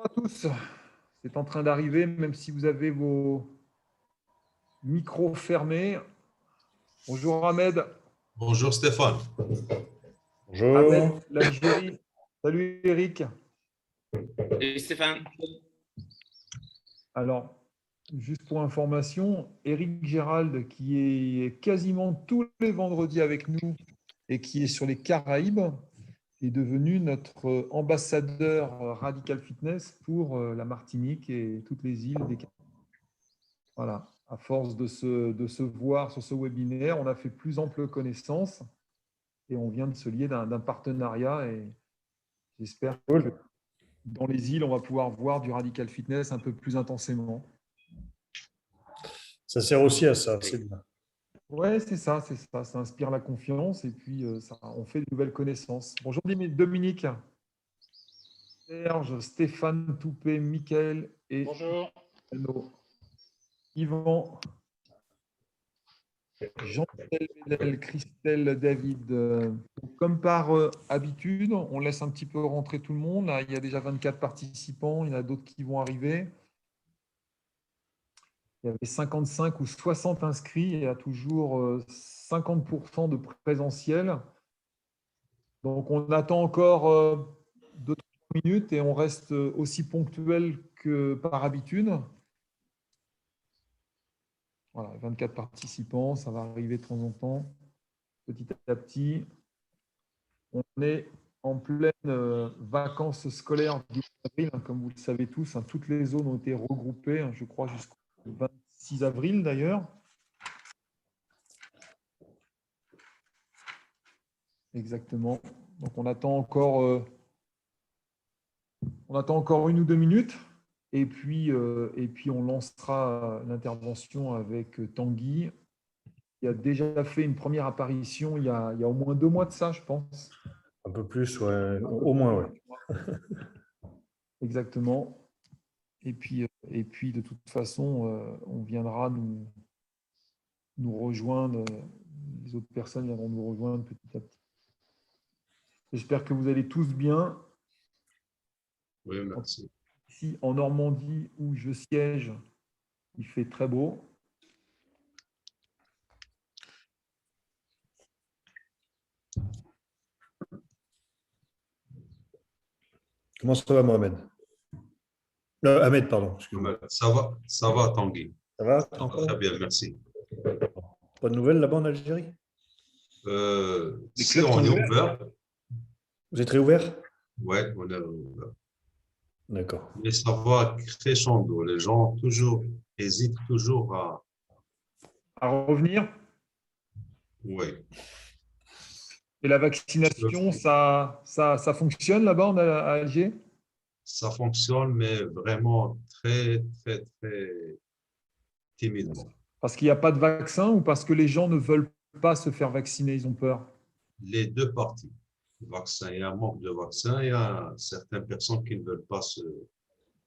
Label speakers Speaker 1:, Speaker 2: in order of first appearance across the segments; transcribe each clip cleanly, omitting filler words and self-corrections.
Speaker 1: Bonjour à tous, c'est en train d'arriver, même si vous avez vos micros fermés. Bonjour Ahmed,
Speaker 2: Bonjour Stéphane.
Speaker 1: Ahmed,
Speaker 3: Bonjour.
Speaker 1: l'Algérie. Salut Eric.
Speaker 4: Salut Stéphane.
Speaker 1: Alors, juste pour information, Eric Gérald, qui est quasiment tous les vendredis avec nous et qui est sur les Caraïbes, est devenu notre ambassadeur Radical Fitness pour la Martinique et toutes les îles des Caraïbes. Voilà, à force de se voir sur ce webinaire, on a fait plus ample connaissance et on vient de se lier d'un partenariat et j'espère que dans les îles, on va pouvoir voir du Radical Fitness un peu plus intensément.
Speaker 3: Ça sert aussi à ça, c'est bien.
Speaker 1: Ouais, c'est ça, ça inspire la confiance et puis on fait de nouvelles connaissances. Bonjour Dominique, Serge, Stéphane, Toupé, Mickaël et
Speaker 5: Bonjour.
Speaker 1: Yvan, Jean-Michel Ménel, Christelle, David. Comme par habitude, on laisse un petit peu rentrer tout le monde. Là, il y a déjà 24 participants, il y en a d'autres qui vont arriver. Il y avait 55 ou 60 inscrits et il y a toujours 50% de présentiel. Donc, on attend encore 2-3 minutes et on reste aussi ponctuel que par habitude. Voilà, 24 participants, ça va arriver de temps en temps, petit à petit. On est en pleine vacances scolaires du mois d'avril, comme vous le savez tous. Toutes les zones ont été regroupées, je crois, jusqu'au 26 avril d'ailleurs. Exactement. Donc on attend encore 1 ou 2 minutes. Et puis on lancera l'intervention avec Tanguy. Il a déjà fait une première apparition il y a au moins 2 mois de ça, je pense.
Speaker 3: Un peu plus, ouais. Au moins, ouais.
Speaker 1: Exactement. Et puis, de toute façon, on viendra nous rejoindre. Les autres personnes viendront nous rejoindre petit à petit. J'espère que vous allez tous bien.
Speaker 2: Oui, merci.
Speaker 1: Ici, en Normandie, où je siège, il fait très beau.
Speaker 3: Comment ça va, Mohamed? Ahmed, pardon. Excuse-moi.
Speaker 2: Ça va, Tanguy.
Speaker 3: Ça va?
Speaker 2: Très bien, merci.
Speaker 3: Pas de nouvelles là-bas en Algérie?
Speaker 2: Si on est ouvert.
Speaker 3: Vous êtes réouvert?
Speaker 2: Oui, on est ouvert.
Speaker 3: D'accord.
Speaker 2: Mais ça va crescendo. Les gens hésitent toujours à.
Speaker 1: À revenir.
Speaker 2: Oui.
Speaker 1: Et la vaccination, ça fonctionne là-bas à Alger?
Speaker 2: Ça fonctionne, mais vraiment très, très, très timidement.
Speaker 1: Parce qu'il n'y a pas de vaccin ou parce que les gens ne veulent pas se faire vacciner, ils ont peur?
Speaker 2: Les deux parties. Vaccin, il y a un manque de vaccins, il y a certaines personnes qui ne veulent pas se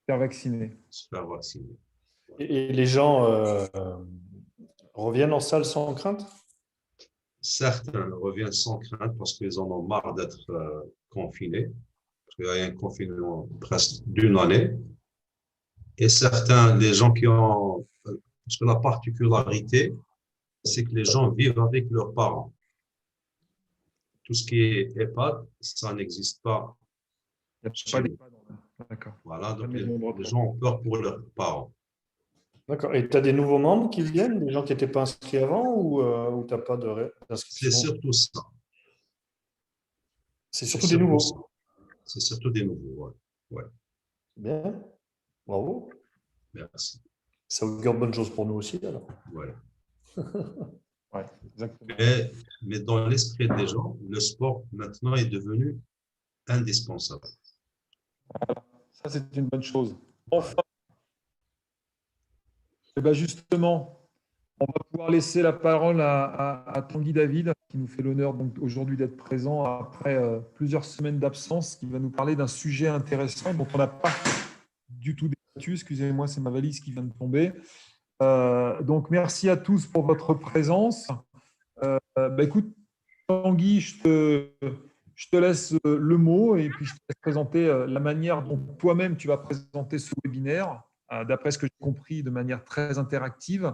Speaker 1: Faire vacciner.
Speaker 2: faire vacciner.
Speaker 3: Et les gens reviennent en salle sans crainte?
Speaker 2: Certains reviennent sans crainte parce qu'ils en ont marre d'être confinés. Parce qu'il y a un confinement presque d'une année. Et certains, les gens qui ont. Parce que la particularité, c'est que les gens vivent avec leurs parents. Tout ce qui est EHPAD, ça n'existe pas.
Speaker 1: Il n'y a pas d'EHPAD. D'accord.
Speaker 2: Voilà, donc les gens ont peur pour leurs parents.
Speaker 3: D'accord. Et tu as des nouveaux membres qui viennent, des gens qui n'étaient pas inscrits avant ou tu n'as pas d'inscription?
Speaker 2: C'est surtout ça.
Speaker 3: C'est surtout des nouveaux.
Speaker 2: C'est surtout des nouveaux, ouais.
Speaker 3: Bien. Bravo.
Speaker 2: Merci.
Speaker 3: Ça augure de bonnes choses pour nous aussi, alors.
Speaker 2: Voilà.
Speaker 1: Ouais, exactement.
Speaker 2: Mais dans l'esprit des gens, le sport maintenant est devenu indispensable.
Speaker 1: Ça, c'est une bonne chose. Enfin, et bien justement, on va pouvoir laisser la parole à Tanguy David, qui nous fait l'honneur aujourd'hui d'être présent après plusieurs semaines d'absence, qui va nous parler d'un sujet intéressant dont on n'a pas du tout débattu. Excusez-moi, c'est ma valise qui vient de tomber. Donc, merci à tous pour votre présence. Écoute, Tanguy, je te laisse le mot et puis je te laisse présenter la manière dont toi-même tu vas présenter ce webinaire, d'après ce que j'ai compris, de manière très interactive.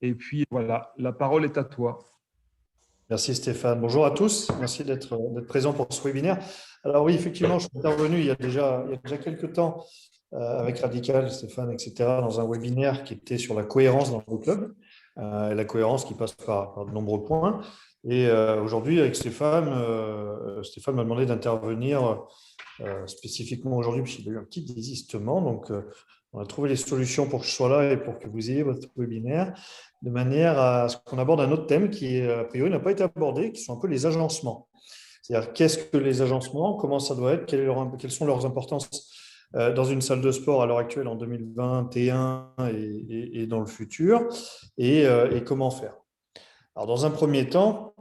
Speaker 1: Et puis voilà, la parole est à toi.
Speaker 3: Merci Stéphane. Bonjour à tous. Merci d'être présent pour ce webinaire. Alors oui, effectivement, je suis intervenu il y a déjà quelques temps avec Radical, Stéphane, etc., dans un webinaire qui était sur la cohérence dans le club, et la cohérence qui passe par de nombreux points. Et aujourd'hui, avec Stéphane, Stéphane m'a demandé d'intervenir spécifiquement aujourd'hui, puisqu'il y a eu un petit désistement. Donc, on a trouvé les solutions pour que je sois là et pour que vous ayez votre webinaire, de manière à ce qu'on aborde un autre thème qui, a priori, n'a pas été abordé, qui sont un peu les agencements. C'est-à-dire, qu'est-ce que les agencements, comment ça doit être, quelles sont leurs importances dans une salle de sport à l'heure actuelle en 2021 et dans le futur, et comment faire. Alors, dans un premier temps,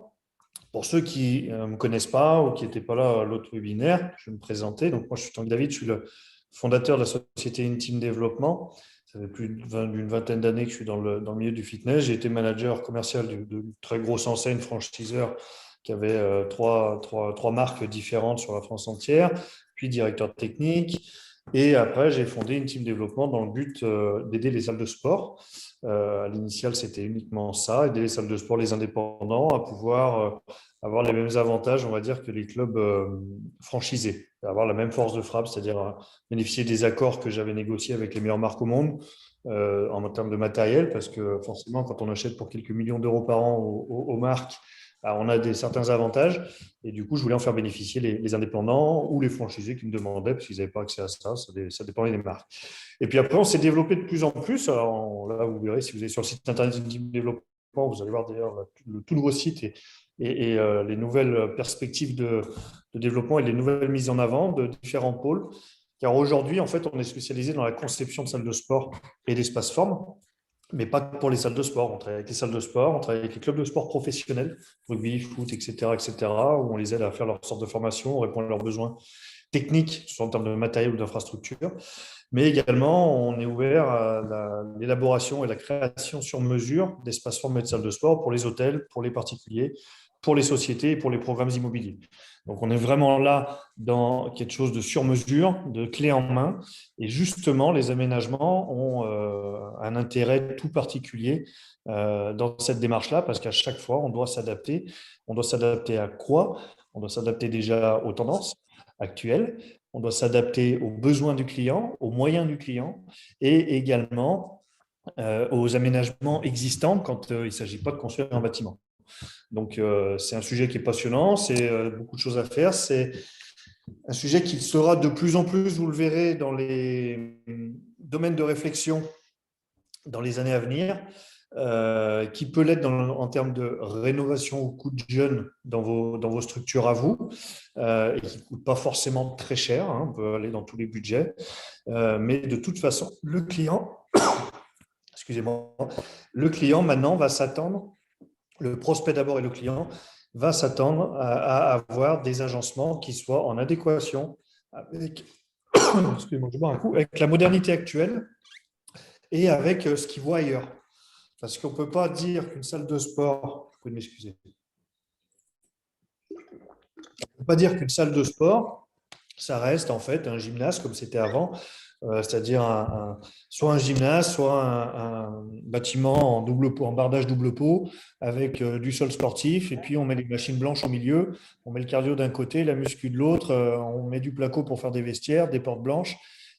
Speaker 3: pour ceux qui ne me connaissent pas ou qui n'étaient pas là à l'autre webinaire, je vais me présenter. Donc, moi, je suis Tanguy David, je suis le fondateur de la société Intime Développement. Ça fait plus d'une vingtaine d'années que je suis dans le milieu du fitness. J'ai été manager commercial de très grosse enseigne franchiseur qui avait trois marques différentes sur la France entière, puis directeur technique. Et après, j'ai fondé Intime Développement dans le but d'aider les salles de sport. À l'initial, c'était uniquement ça, aider les salles de sport, les indépendants, à pouvoir avoir les mêmes avantages, on va dire, que les clubs franchisés, avoir la même force de frappe, c'est-à-dire bénéficier des accords que j'avais négociés avec les meilleures marques au monde en termes de matériel, parce que forcément, quand on achète pour quelques millions d'euros par an aux marques, on a certains avantages. Et du coup, je voulais en faire bénéficier les indépendants ou les franchisés qui me demandaient, parce qu'ils n'avaient pas accès à ça, ça dépendait des marques. Et puis après, on s'est développé de plus en plus. Alors là, vous verrez, si vous allez sur le site internet d'Intime Développement, vous allez voir d'ailleurs le tout nouveau site et les nouvelles perspectives de développement et les nouvelles mises en avant de différents pôles. Car aujourd'hui, en fait, on est spécialisé dans la conception de salles de sport et d'espaces formes, mais pas que pour les salles de sport. On travaille avec les salles de sport, on travaille avec les clubs de sport professionnels, rugby, foot, etc., où on les aide à faire leur sorte de formation, on répond à leurs besoins techniques, soit en termes de matériel ou d'infrastructure. Mais également, on est ouvert à l'élaboration et la création sur mesure d'espaces formés de salles de sport pour les hôtels, pour les particuliers, pour les sociétés et pour les programmes immobiliers. Donc, on est vraiment là dans quelque chose de sur mesure, de clé en main. Et justement, les aménagements ont un intérêt tout particulier dans cette démarche-là, parce qu'à chaque fois, on doit s'adapter. On doit s'adapter à quoi? On doit s'adapter déjà aux tendances actuelles. On doit s'adapter aux besoins du client, aux moyens du client et également aux aménagements existants quand il ne s'agit pas de construire un bâtiment. Donc, c'est un sujet qui est passionnant, c'est beaucoup de choses à faire. C'est un sujet qui sera de plus en plus, vous le verrez, dans les domaines de réflexion dans les années à venir, qui peut l'être en termes de rénovation au coût de jeune dans vos structures à vous, et qui ne coûte pas forcément très cher, hein, on peut aller dans tous les budgets, mais de toute façon, le client, excusez-moi, le client maintenant va s'attendre, le prospect d'abord et le client, va s'attendre à avoir des agencements qui soient en adéquation avec, excusez-moi, je bois un coup, avec la modernité actuelle et avec ce qu'il voit ailleurs. Parce qu'on ne peut pas dire qu'une salle de sport, vous pouvez m'excuser, on ne peut pas dire qu'une salle de sport, ça reste en fait un gymnase comme c'était avant, c'est-à-dire soit un gymnase, soit un bâtiment en bardage double pot avec du sol sportif, et puis on met les machines blanches au milieu, on met le cardio d'un côté, la muscu de l'autre, on met du placo pour faire des vestiaires, des portes blanches,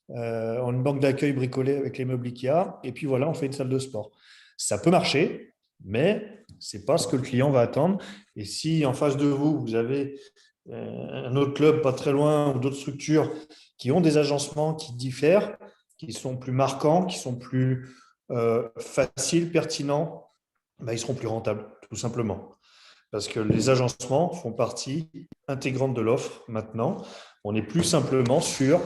Speaker 3: une banque d'accueil bricolée avec les meubles Ikea, et puis voilà, on fait une salle de sport. Ça peut marcher, mais ce n'est pas ce que le client va attendre. Et si en face de vous, vous avez un autre club pas très loin ou d'autres structures qui ont des agencements qui diffèrent, qui sont plus marquants, qui sont plus faciles, pertinents, ben, ils seront plus rentables, tout simplement. Parce que les agencements font partie intégrante de l'offre maintenant. On n'est plus simplement sur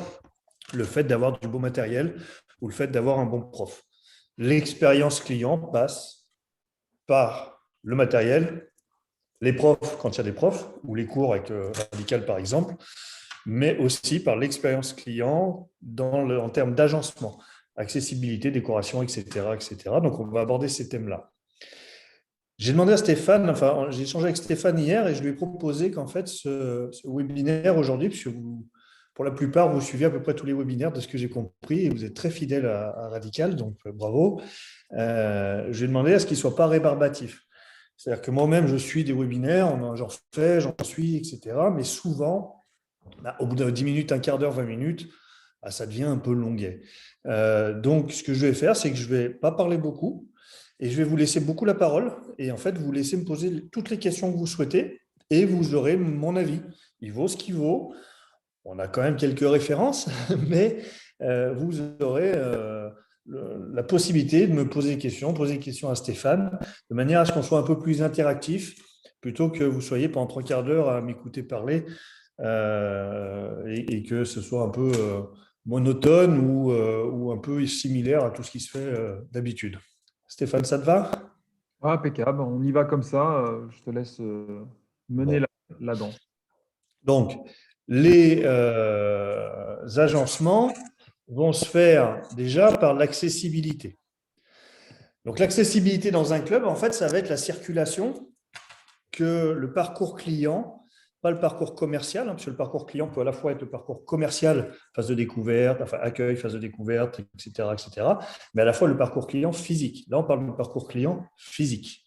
Speaker 3: le fait d'avoir du beau matériel ou le fait d'avoir un bon prof. L'expérience client passe par le matériel, les profs quand il y a des profs, ou les cours avec Radical par exemple, mais aussi par l'expérience client en termes d'agencement, accessibilité, décoration, etc., etc. Donc, on va aborder ces thèmes-là. J'ai demandé à Stéphane, enfin, j'ai échangé avec Stéphane hier et je lui ai proposé qu'en fait, ce webinaire aujourd'hui, puisque pour la plupart, vous suivez à peu près tous les webinaires de ce que j'ai compris et vous êtes très fidèle à Radical, donc bravo. Je lui ai demandé à ce qu'il ne soit pas rébarbatif. C'est-à-dire que moi-même, je suis des webinaires, j'en fais, j'en suis, etc. Mais souvent, au bout de 10 minutes, un quart d'heure, 20 minutes, ça devient un peu longuet. Donc, ce que je vais faire, c'est que je ne vais pas parler beaucoup et je vais vous laisser beaucoup la parole. Et en fait, vous laissez me poser toutes les questions que vous souhaitez et vous aurez mon avis. Il vaut ce qu'il vaut. On a quand même quelques références, mais vous aurez la possibilité de me poser des questions à Stéphane, de manière à ce qu'on soit un peu plus interactif, plutôt que vous soyez pendant 3 quarts d'heure à m'écouter parler et que ce soit un peu monotone ou un peu similaire à tout ce qui se fait d'habitude. Stéphane, ça te va?
Speaker 1: Impeccable, on y va comme ça. Je te laisse mener
Speaker 3: Bon.
Speaker 1: la danse.
Speaker 3: Donc, les agencements vont se faire déjà par l'accessibilité. Donc, l'accessibilité dans un club, en fait, ça va être la circulation que le parcours client, pas le parcours commercial, parce que le parcours client peut à la fois être le parcours commercial, phase de découverte, enfin accueil, phase de découverte, etc., mais à la fois le parcours client physique. Là, on parle du parcours client physique.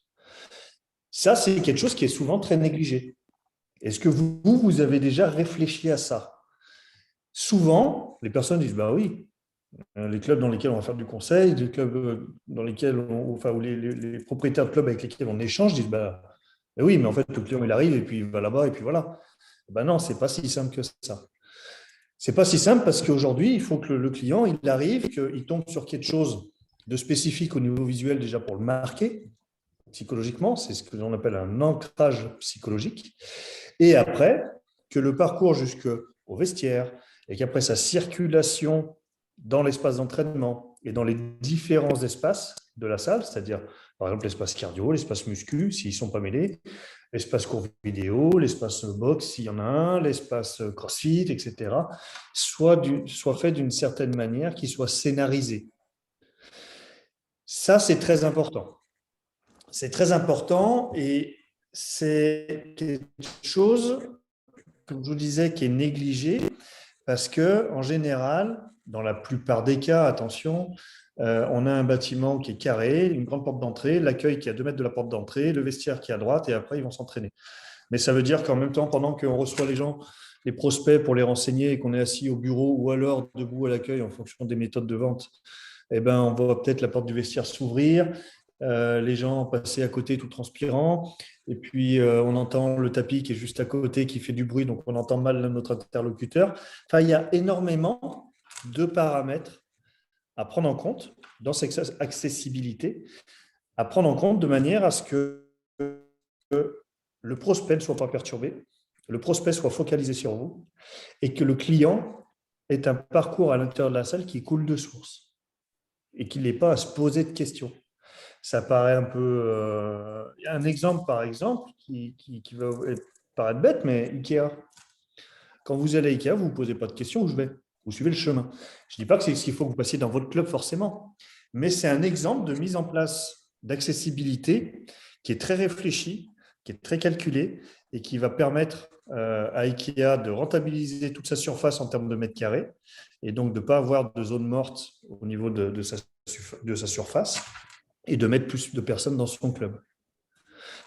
Speaker 3: Ça, c'est quelque chose qui est souvent très négligé. Est-ce que vous avez déjà réfléchi à ça? Souvent, les personnes disent, bah oui, les clubs dans lesquels on va faire du conseil, les clubs dans lesquels ou les propriétaires de clubs avec lesquels on échange disent, bah oui, mais en fait, le client, il arrive et puis il va là-bas et puis voilà. Ben non, ce n'est pas si simple que ça. Ce n'est pas si simple parce qu'aujourd'hui, il faut que le client, il arrive, qu'il tombe sur quelque chose de spécifique au niveau visuel déjà pour le marquer psychologiquement, c'est ce que l'on appelle un ancrage psychologique. Et après, que le parcours jusqu'au vestiaire et qu'après sa circulation dans l'espace d'entraînement et dans les différents espaces de la salle, c'est-à-dire par exemple l'espace cardio, l'espace muscu, s'ils ne sont pas mêlés, l'espace court vidéo, l'espace box, s'il y en a un, l'espace crossfit, etc., soit fait d'une certaine manière, qui soit scénarisé. Ça, c'est très important. C'est très important et c'est quelque chose, comme je vous disais, qui est négligé parce qu'en général, dans la plupart des cas, attention, on a un bâtiment qui est carré, une grande porte d'entrée, l'accueil qui est à 2 mètres de la porte d'entrée, le vestiaire qui est à droite et après, ils vont s'entraîner. Mais ça veut dire qu'en même temps, pendant qu'on reçoit les gens, les prospects pour les renseigner et qu'on est assis au bureau ou alors debout à l'accueil en fonction des méthodes de vente, eh ben, on voit peut-être la porte du vestiaire s'ouvrir, les gens passer à côté tout transpirant, et puis on entend le tapis qui est juste à côté qui fait du bruit, donc on entend mal notre interlocuteur. Enfin, il y a énormément de paramètres à prendre en compte dans cette accessibilité, à prendre en compte de manière à ce que le prospect ne soit pas perturbé, le prospect soit focalisé sur vous et que le client ait un parcours à l'intérieur de la salle qui coule de source et qu'il n'ait pas à se poser de questions. Ça paraît un peu… un exemple, par exemple, qui va paraître bête, mais Ikea. Quand vous allez à Ikea, vous ne vous posez pas de questions où je vais. Vous suivez le chemin. Je ne dis pas que c'est ce qu'il faut que vous passiez dans votre club forcément, mais c'est un exemple de mise en place d'accessibilité qui est très réfléchi, qui est très calculé et qui va permettre à Ikea de rentabiliser toute sa surface en termes de mètres carrés et donc de ne pas avoir de zone morte au niveau de sa surface et de mettre plus de personnes dans son club.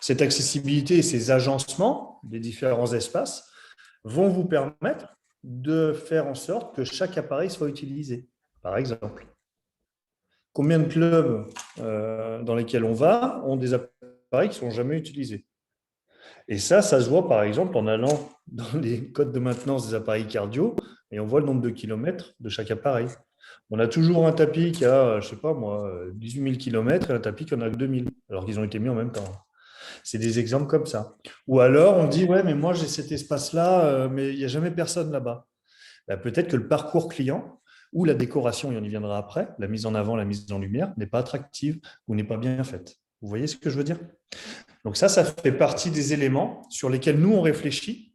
Speaker 3: Cette accessibilité et ces agencements des différents espaces vont vous permettre de faire en sorte que chaque appareil soit utilisé. Par exemple, combien de clubs dans lesquels on va ont des appareils qui ne sont jamais utilisés? Et ça se voit par exemple en allant dans les codes de maintenance des appareils cardio et on voit le nombre de kilomètres de chaque appareil. On a toujours un tapis qui a, je ne sais pas moi, 18 000 kilomètres et un tapis qui en a que 2000, alors qu'ils ont été mis en même temps. C'est des exemples comme ça. Ou alors on dit, ouais, mais moi j'ai cet espace-là, mais il n'y a jamais personne là-bas. Ben, peut-être que le parcours client ou la décoration, et on y viendra après, la mise en avant, la mise en lumière, n'est pas attractive ou n'est pas bien faite. Vous voyez ce que je veux dire? Donc ça fait partie des éléments sur lesquels nous, on réfléchit.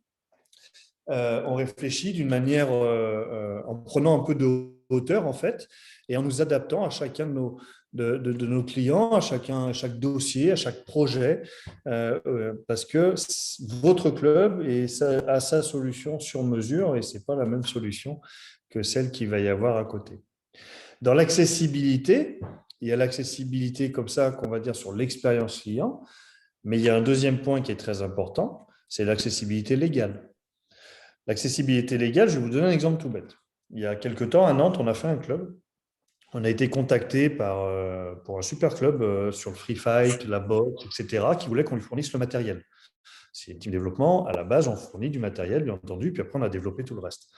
Speaker 3: On réfléchit d'une manière en prenant un peu de hauteur, en fait, et en nous adaptant à chacun de de nos clients, à chaque dossier, à chaque projet, parce que votre club a sa solution sur mesure et ce n'est pas la même solution que celle qu'il va y avoir à côté. Dans l'accessibilité, il y a l'accessibilité comme ça qu'on va dire sur l'expérience client, mais il y a un deuxième point qui est très important, c'est l'accessibilité légale. L'accessibilité légale, je vais vous donner un exemple tout bête. Il y a quelque temps, à Nantes, on a fait un club. On a été contacté pour un super club sur le free fight, la boxe, etc., qui voulait qu'on lui fournisse le matériel. C'est Team Développement. À la base, on fournit du matériel, bien entendu, puis après, on a développé tout le reste.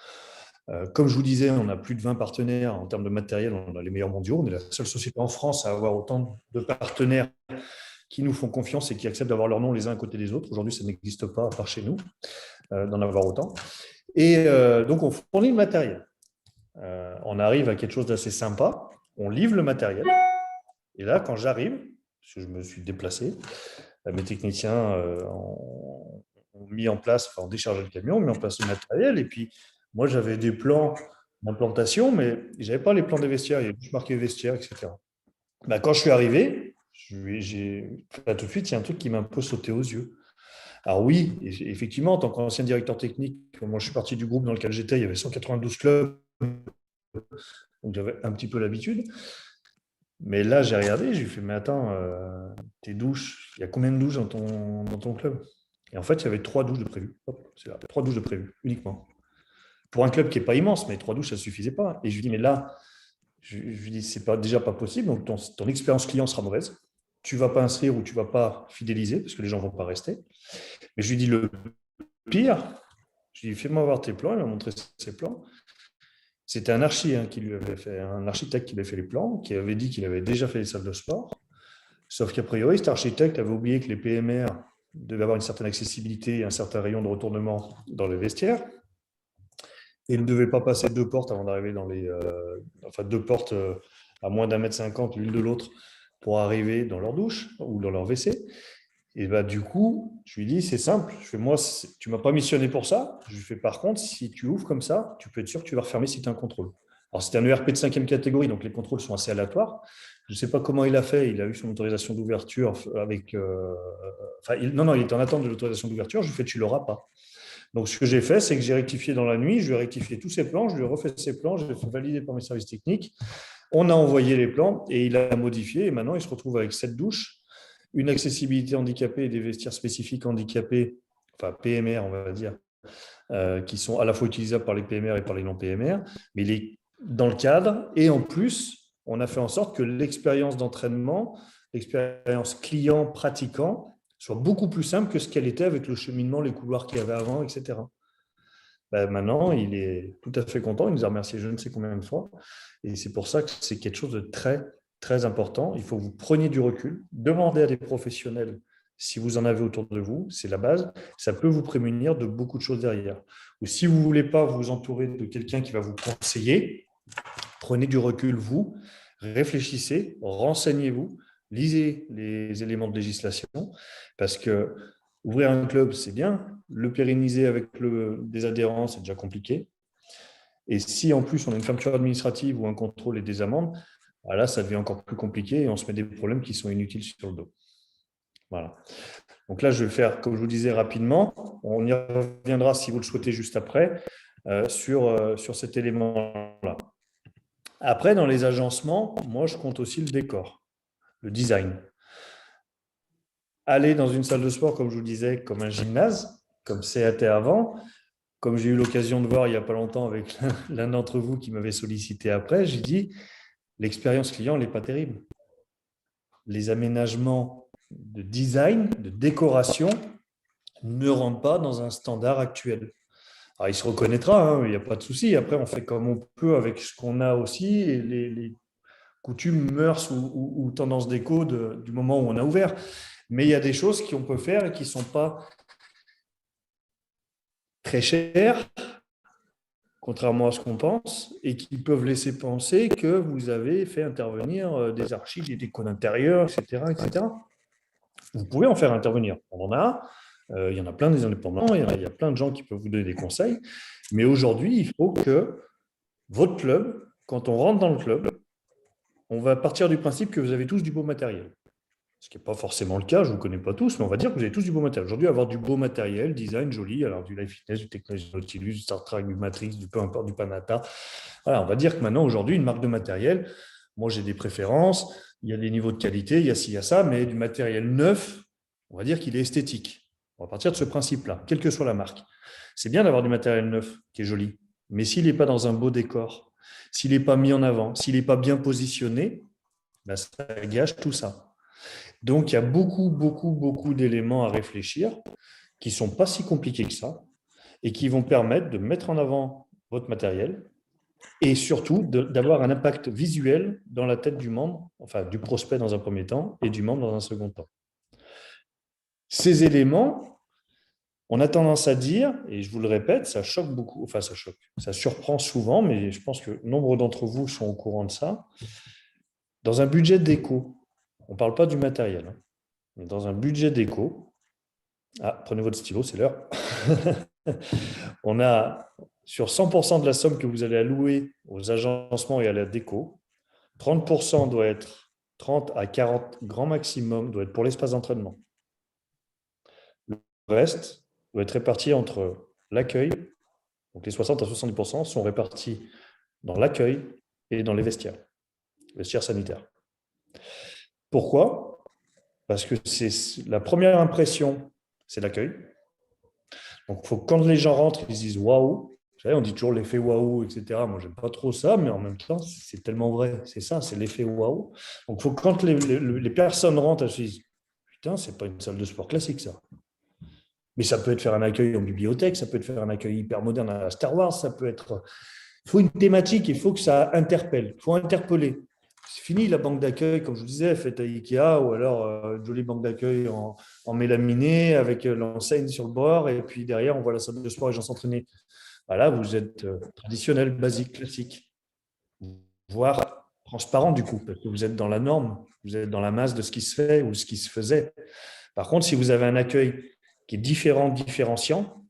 Speaker 3: Comme je vous disais, on a plus de 20 partenaires en termes de matériel. On a les meilleurs mondiaux. On est la seule société en France à avoir autant de partenaires qui nous font confiance et qui acceptent d'avoir leur nom les uns à côté des autres. Aujourd'hui, ça n'existe pas, à part chez nous, d'en avoir autant. Et donc, on fournit le matériel. On arrive à quelque chose d'assez sympa. On livre le matériel. Et là, quand j'arrive, parce que je me suis déplacé, mes techniciens ont mis en place, enfin, ont déchargé le camion, ont mis en place le matériel. Et puis, moi, j'avais des plans d'implantation, mais je n'avais pas les plans des vestiaires. Il y avait juste marqué vestiaire, etc. Quand je suis arrivé, tout de suite, il y a un truc qui m'a un peu sauté aux yeux. Alors oui, effectivement, en tant qu'ancien directeur technique, moi, je suis parti du groupe dans lequel j'étais, il y avait 192 clubs, donc j'avais un petit peu l'habitude. Mais là, j'ai regardé, j'ai fait, mais attends, tes douches, il y a combien de douches dans ton club? Et en fait, il y avait 3 douches de prévues. Hop, c'est là, 3 douches de prévues, uniquement. Pour un club qui n'est pas immense, mais 3 douches, ça ne suffisait pas. Et je lui dis, mais là, je lui dis, c'est déjà pas possible, donc ton expérience client sera mauvaise. Tu ne vas pas inscrire ou tu ne vas pas fidéliser, parce que les gens ne vont pas rester. Mais je lui dis, le pire, je lui dis, fais-moi voir tes plans. Il m'a montré ses plans. C'était un qui lui avait fait, un architecte qui avait fait les plans, qui avait dit qu'il avait déjà fait les salles de sport. Sauf qu'a priori, cet architecte avait oublié que les PMR devaient avoir une certaine accessibilité et un certain rayon de retournement dans les vestiaires. Et il ne devait pas passer 2 portes avant d'arriver dans les... 2 portes à moins d'1,50 m l'une de l'autre pour arriver dans leur douche ou dans leur WC. Et du coup, je lui dis, c'est simple. Je fais, moi, tu ne m'as pas missionné pour ça. Je lui fais, par contre, si tu ouvres comme ça, tu peux être sûr que tu vas refermer si tu as un contrôle. Alors, c'était un ERP de 5e catégorie, donc les contrôles sont assez aléatoires. Je ne sais pas comment il a fait. Il a eu son autorisation d'ouverture avec... il était en attente de l'autorisation d'ouverture. Je lui fais, tu ne l'auras pas. Donc, ce que j'ai fait, c'est que j'ai rectifié dans la nuit. Je lui ai rectifié tous ses plans. Je lui ai refait ses plans. Je l'ai fait valider par mes services techniques. On a envoyé les plans et il a modifié. Et maintenant, il se retrouve avec 7 douches, une accessibilité handicapée et des vestiaires spécifiques handicapés, enfin PMR, on va dire, qui sont à la fois utilisables par les PMR et par les non-PMR, mais il est dans le cadre. Et en plus, on a fait en sorte que l'expérience d'entraînement, l'expérience client-pratiquant, soit beaucoup plus simple que ce qu'elle était avec le cheminement, les couloirs qu'il y avait avant, etc. Maintenant, il est tout à fait content. Il nous a remercié je ne sais combien de fois. Et c'est pour ça que c'est quelque chose de très, très important. Il faut que vous preniez du recul, demandez à des professionnels si vous en avez autour de vous, c'est la base. Ça peut vous prémunir de beaucoup de choses derrière. Ou si vous ne voulez pas vous entourer de quelqu'un qui va vous conseiller, prenez du recul, vous, réfléchissez, renseignez-vous, lisez les éléments de législation, parce que ouvrir un club, c'est bien, le pérenniser avec des adhérents, c'est déjà compliqué. Et si en plus on a une fermeture administrative ou un contrôle et des amendes, là, ça devient encore plus compliqué et on se met des problèmes qui sont inutiles sur le dos. Voilà. Donc là, je vais le faire, comme je vous disais, rapidement. On y reviendra, si vous le souhaitez, juste après, sur cet élément-là. Après, dans les agencements, moi, je compte aussi le décor, le design. Aller dans une salle de sport, comme je vous disais, comme un gymnase, comme c'était avant, comme j'ai eu l'occasion de voir il n'y a pas longtemps avec l'un d'entre vous qui m'avait sollicité après, j'ai dit, l'expérience client, elle n'est pas terrible. Les aménagements de design, de décoration, ne rentrent pas dans un standard actuel. Alors, il se reconnaîtra, il n'y a pas de souci. Après, on fait comme on peut avec ce qu'on a aussi, et les coutumes, mœurs ou tendances déco du moment où on a ouvert. Mais il y a des choses qu'on peut faire et qui ne sont pas très chères, contrairement à ce qu'on pense, et qui peuvent laisser penser que vous avez fait intervenir des archives, des décos d'intérieur, etc., etc. Vous pouvez en faire intervenir. On en a. Il y en a plein des indépendants, il y a plein de gens qui peuvent vous donner des conseils. Mais aujourd'hui, il faut que votre club, quand on rentre dans le club, on va partir du principe que vous avez tous du beau matériel. Ce qui n'est pas forcément le cas, je ne vous connais pas tous, mais on va dire que vous avez tous du beau matériel. Aujourd'hui, avoir du beau matériel, design, joli, alors du Life Fitness, du Technology Nautilus, du Star Trek, du Matrix, du peu importe, du Panata. Voilà, on va dire que maintenant, aujourd'hui, une marque de matériel, moi j'ai des préférences, il y a des niveaux de qualité, il y a ci, il y a ça, mais du matériel neuf, on va dire qu'il est esthétique. On va partir de ce principe-là, quelle que soit la marque. C'est bien d'avoir du matériel neuf qui est joli, mais s'il n'est pas dans un beau décor, s'il n'est pas mis en avant, s'il n'est pas bien positionné, ben ça gâche tout ça. Donc, il y a beaucoup d'éléments à réfléchir qui ne sont pas si compliqués que ça et qui vont permettre de mettre en avant votre matériel et surtout d'avoir un impact visuel dans la tête du membre, enfin du prospect dans un premier temps et du membre dans un second temps. Ces éléments, on a tendance à dire, et je vous le répète, ça choque beaucoup, enfin ça choque, ça surprend souvent, mais je pense que nombre d'entre vous sont au courant de ça. Dans un budget déco, on ne parle pas du matériel, hein, mais dans un budget déco, prenez votre stylo, c'est l'heure, on a sur 100% de la somme que vous allez allouer aux agencements et à la déco, 30% doit être, 30 à 40 grand maximum, doit être pour l'espace d'entraînement. Le reste doit être réparti entre l'accueil, donc les 60 à 70% sont répartis dans l'accueil et dans les vestiaires sanitaires. Pourquoi ? Parce que c'est la première impression, c'est l'accueil. Donc, faut que quand les gens rentrent, ils se disent waouh. Vous savez, on dit toujours l'effet waouh, etc. Moi, j'aime pas trop ça, mais en même temps, c'est tellement vrai. C'est ça, c'est l'effet waouh. Donc, il faut que quand les personnes rentrent, elles se disent putain, c'est pas une salle de sport classique, ça. Mais ça peut être faire un accueil en bibliothèque, ça peut être faire un accueil hyper moderne à Star Wars, ça peut être. Il faut une thématique, il faut que ça interpelle, il faut interpeller. C'est fini la banque d'accueil, comme je vous disais, faite à Ikea, ou alors une jolie banque d'accueil en mélaminé avec l'enseigne sur le bord, et puis derrière, on voit la salle de sport et les gens s'entraîner. Voilà, vous êtes traditionnel, basique, classique, voire transparent du coup, parce que vous êtes dans la norme, vous êtes dans la masse de ce qui se fait ou ce qui se faisait. Par contre, si vous avez un accueil qui est différent, différenciant,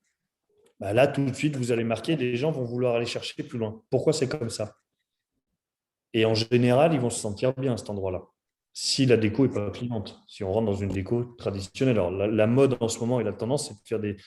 Speaker 3: bah là, tout de suite, vous allez marquer, les gens vont vouloir aller chercher plus loin. Pourquoi c'est comme ça ? Et en général, ils vont se sentir bien à cet endroit-là. Si la déco n'est pas cliente, si on rentre dans une déco traditionnelle. Alors, la mode en ce moment et la tendance, c'est de faire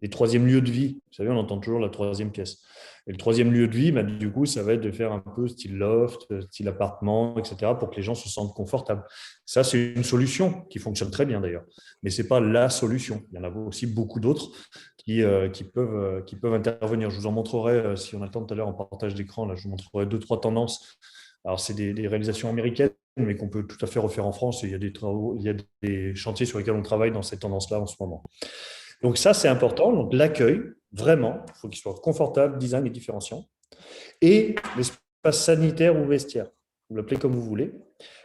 Speaker 3: des troisièmes lieux de vie. Vous savez, on entend toujours la troisième pièce. Et le troisième lieu de vie, bah, du coup, ça va être de faire un peu style loft, style appartement, etc., pour que les gens se sentent confortables. Ça, c'est une solution qui fonctionne très bien d'ailleurs. Mais ce n'est pas la solution. Il y en a aussi beaucoup d'autres qui peuvent intervenir. Je vous en montrerai, si on a le temps tout à l'heure en partage d'écran, là, je vous montrerai 2-3 tendances. Alors, c'est des réalisations américaines, mais qu'on peut tout à fait refaire en France. Et il y a des chantiers sur lesquels on travaille dans ces tendances-là en ce moment. Donc ça, c'est important. Donc l'accueil, vraiment, il faut qu'il soit confortable, design et différenciant. Et l'espace sanitaire ou vestiaire, vous l'appelez comme vous voulez.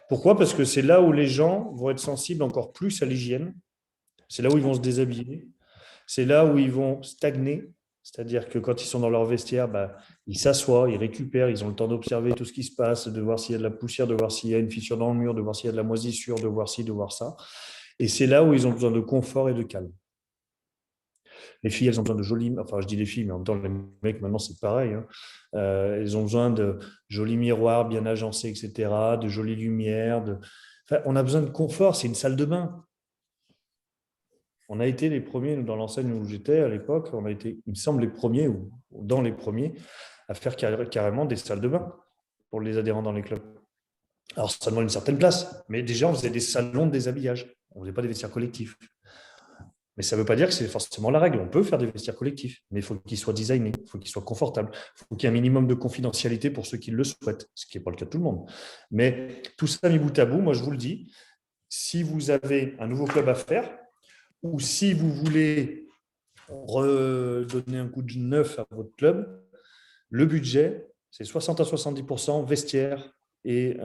Speaker 3: Pourquoi ? Parce que c'est là où les gens vont être sensibles encore plus à l'hygiène. C'est là où ils vont se déshabiller. C'est là où ils vont stagner. C'est-à-dire que quand ils sont dans leur vestiaire, ils s'assoient, ils récupèrent, ils ont le temps d'observer tout ce qui se passe, de voir s'il y a de la poussière, de voir s'il y a une fissure dans le mur, de voir s'il y a de la moisissure, de voir ci, de voir ça. Et c'est là où ils ont besoin de confort et de calme. Les filles, elles ont besoin de jolis, enfin je dis les filles, mais en même temps les mecs maintenant c'est pareil. Hein. Elles ont besoin de jolis miroirs bien agencés, etc., de jolies lumières. Enfin, on a besoin de confort, c'est une salle de bain. On a été les premiers, dans l'enseigne où j'étais à l'époque, on a été, il me semble, les premiers, ou dans les premiers, à faire carrément des salles de bain pour les adhérents dans les clubs. Alors ça demande une certaine place, mais déjà on faisait des salons de déshabillage, on ne faisait pas des vestiaires collectifs. Mais ça ne veut pas dire que c'est forcément la règle. On peut faire des vestiaires collectifs, mais il faut qu'ils soient designés, il faut qu'ils soient confortables, il faut qu'il y ait un minimum de confidentialité pour ceux qui le souhaitent, ce qui n'est pas le cas de tout le monde. Mais tout ça mis bout à bout, moi je vous le dis, si vous avez un nouveau club à faire, ou si vous voulez redonner un coup de neuf à votre club, le budget, c'est 60 à 70% vestiaire et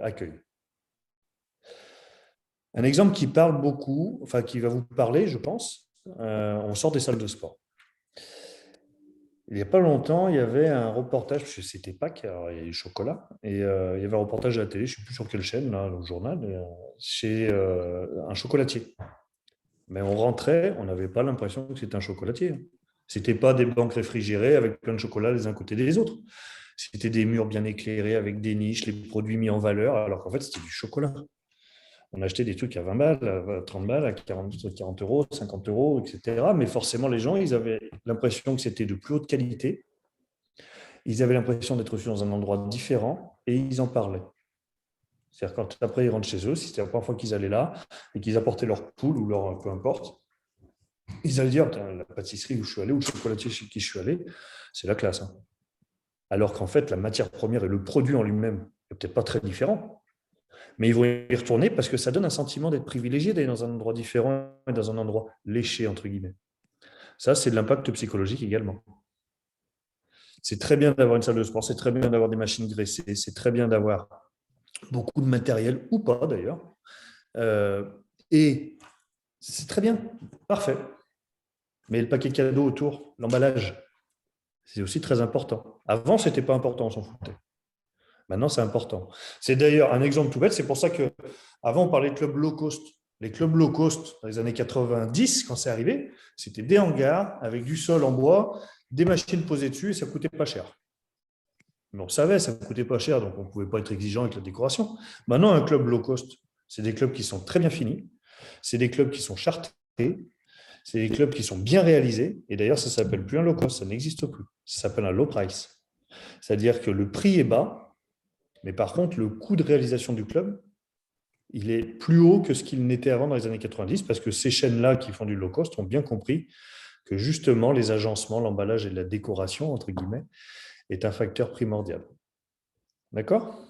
Speaker 3: accueil. Un exemple qui parle beaucoup, enfin qui va vous parler, je pense, on sort des salles de sport. Il n'y a pas longtemps, il y avait un reportage, parce que c'était Pâques, alors il y a eu chocolat, et il y avait un reportage à la télé, je ne sais plus sur quelle chaîne, là, au journal, chez un chocolatier. Mais on rentrait, on n'avait pas l'impression que c'était un chocolatier. Ce n'était pas des banques réfrigérées avec plein de chocolat les uns à côté des autres. C'était des murs bien éclairés avec des niches, les produits mis en valeur, alors qu'en fait, c'était du chocolat. On achetait des trucs à 20 balles, à 30 balles, à 40 euros, 50 euros, etc. Mais forcément, les gens, ils avaient l'impression que c'était de plus haute qualité. Ils avaient l'impression d'être reçus dans un endroit différent et ils en parlaient. C'est-à-dire quand après ils rentrent chez eux, si c'était la première fois qu'ils allaient là et qu'ils apportaient leur poule ou leur peu importe, ils allaient dire la pâtisserie où je suis allé ou le chocolatier chez qui je suis allé, c'est la classe. Hein. Alors qu'en fait, la matière première et le produit en lui-même n'est peut-être pas très différent. Mais ils vont y retourner parce que ça donne un sentiment d'être privilégié, d'aller dans un endroit différent et dans un endroit léché, entre guillemets. Ça, c'est de l'impact psychologique également. C'est très bien d'avoir une salle de sport, c'est très bien d'avoir des machines graissées, c'est très bien d'avoir beaucoup de matériel, ou pas d'ailleurs. Et c'est très bien, parfait. Mais le paquet cadeau autour, l'emballage, c'est aussi très important. Avant, ce n'était pas important, on s'en foutait. Maintenant, c'est important. C'est d'ailleurs un exemple tout bête, c'est pour ça qu'avant, on parlait de clubs low cost. Les clubs low cost, dans les années 90, quand c'est arrivé, c'était des hangars avec du sol en bois, des machines posées dessus et ça ne coûtait pas cher. Mais on savait, ça ne coûtait pas cher, donc on ne pouvait pas être exigeant avec la décoration. Maintenant, un club low cost, c'est des clubs qui sont très bien finis, c'est des clubs qui sont chartés, c'est des clubs qui sont bien réalisés, et d'ailleurs, ça ne s'appelle plus un low cost, ça n'existe plus. Ça s'appelle un low price. C'est-à-dire que le prix est bas, mais par contre, le coût de réalisation du club, il est plus haut que ce qu'il n'était avant dans les années 90, parce que ces chaînes-là qui font du low cost ont bien compris que justement, les agencements, l'emballage et la décoration, entre guillemets, est un facteur primordial. D'accord ?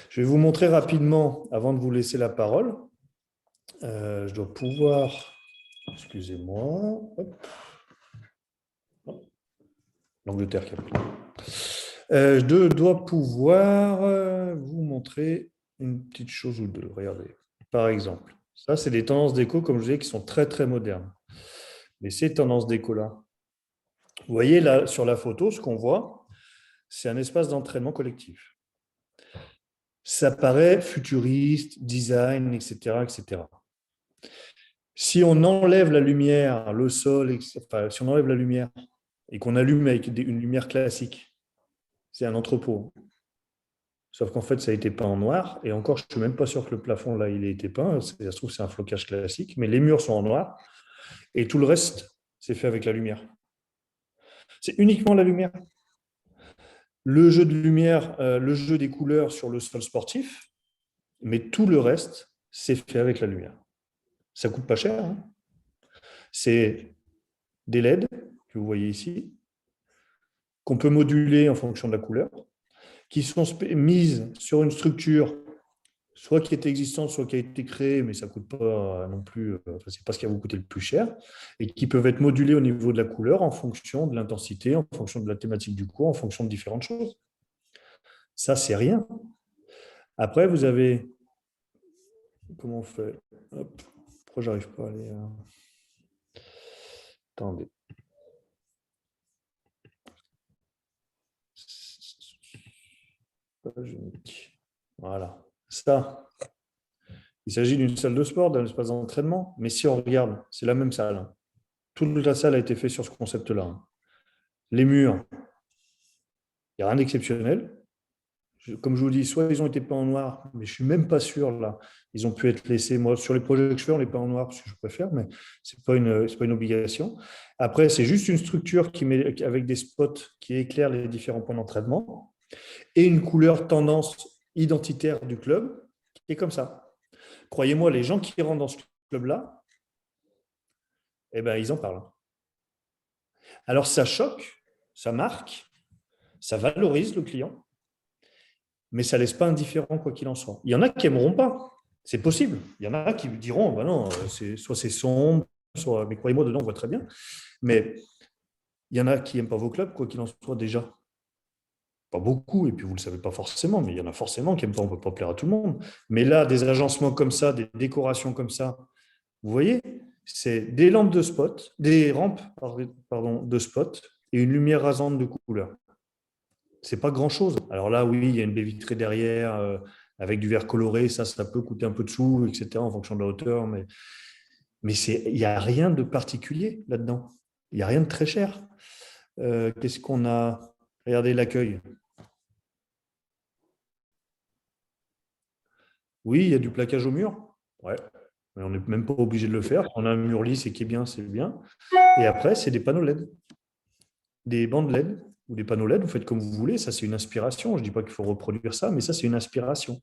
Speaker 3: Je vais vous montrer rapidement, avant de vous laisser la parole, je dois pouvoir, excusez-moi, l'Angleterre qui a pris. Je dois pouvoir vous montrer une petite chose ou deux. Regardez, par exemple, ça c'est des tendances déco, comme je vous disais, qui sont très très modernes. Mais ces tendances déco-là, vous voyez là sur la photo, ce qu'on voit, c'est un espace d'entraînement collectif. Ça paraît futuriste, design, etc., etc. Si on enlève la lumière, le sol, enfin, si on enlève la lumière et qu'on allume avec une lumière classique, c'est un entrepôt. Sauf qu'en fait, ça a été peint en noir. Et encore, je ne suis même pas sûr que le plafond, là, il ait été peint. Ça se trouve, c'est un flocage classique. Mais les murs sont en noir. Et tout le reste, c'est fait avec la lumière. C'est uniquement la lumière. Le jeu de lumière, le jeu des couleurs sur le sol sportif. Mais tout le reste, c'est fait avec la lumière. Ça ne coûte pas cher. Hein. C'est des LED, que vous voyez ici, qu'on peut moduler en fonction de la couleur, qui sont mises sur une structure, soit qui est existante, soit qui a été créée, mais ça ne coûte pas non plus, ce n'est pas ce qui va vous coûter le plus cher, et qui peuvent être modulées au niveau de la couleur en fonction de l'intensité, en fonction de la thématique du cours, en fonction de différentes choses. Ça, c'est rien. Après, vous avez... Comment on fait ? Hop. Pourquoi je n'arrive pas à aller... Attendez. Page unique. Voilà. Ça, il s'agit d'une salle de sport, d'un espace d'entraînement, mais si on regarde, c'est la même salle. Toute la salle a été faite sur ce concept-là. Les murs, il n'y a rien d'exceptionnel. Comme je vous dis, soit ils ont été peints en noir, mais je ne suis même pas sûr, là. Ils ont pu être laissés. Moi, sur les projets que je fais, on les peint en noir parce que je préfère, mais ce n'est pas une obligation. Après, c'est juste une structure avec des spots qui éclairent les différents points d'entraînement et une couleur tendance identitaire du club qui est comme ça. Croyez-moi, les gens qui rentrent dans ce club-là, eh ben, ils en parlent. Alors, ça choque, ça marque, ça valorise le client, mais ça ne laisse pas indifférent quoi qu'il en soit. Il y en a qui n'aimeront pas, c'est possible. Il y en a qui diront, ben non, soit c'est sombre, soit, mais croyez-moi, dedans, on voit très bien. Mais il y en a qui n'aiment pas vos clubs, quoi qu'il en soit déjà. Pas beaucoup, et puis vous ne le savez pas forcément, mais il y en a forcément qui n'aiment pas, on ne peut pas plaire à tout le monde. Mais là, des agencements comme ça, des décorations comme ça, vous voyez, c'est des lampes de spot, des rampes de spot et une lumière rasante de couleur. Ce n'est pas grand-chose. Alors là, oui, il y a une baie vitrée derrière avec du verre coloré, ça peut coûter un peu de sous, etc., en fonction de la hauteur, mais il n'y a rien de particulier là-dedans. Il n'y a rien de très cher. Qu'est-ce qu'on a ? Regardez l'accueil. Oui, il y a du plaquage au mur. Ouais. Mais on n'est même pas obligé de le faire. On a un mur lisse et qui est bien, c'est bien. Et après, c'est des panneaux LED. Des bandes LED ou des panneaux LED, vous faites comme vous voulez. Ça, c'est une inspiration. Je ne dis pas qu'il faut reproduire ça, mais ça, c'est une inspiration.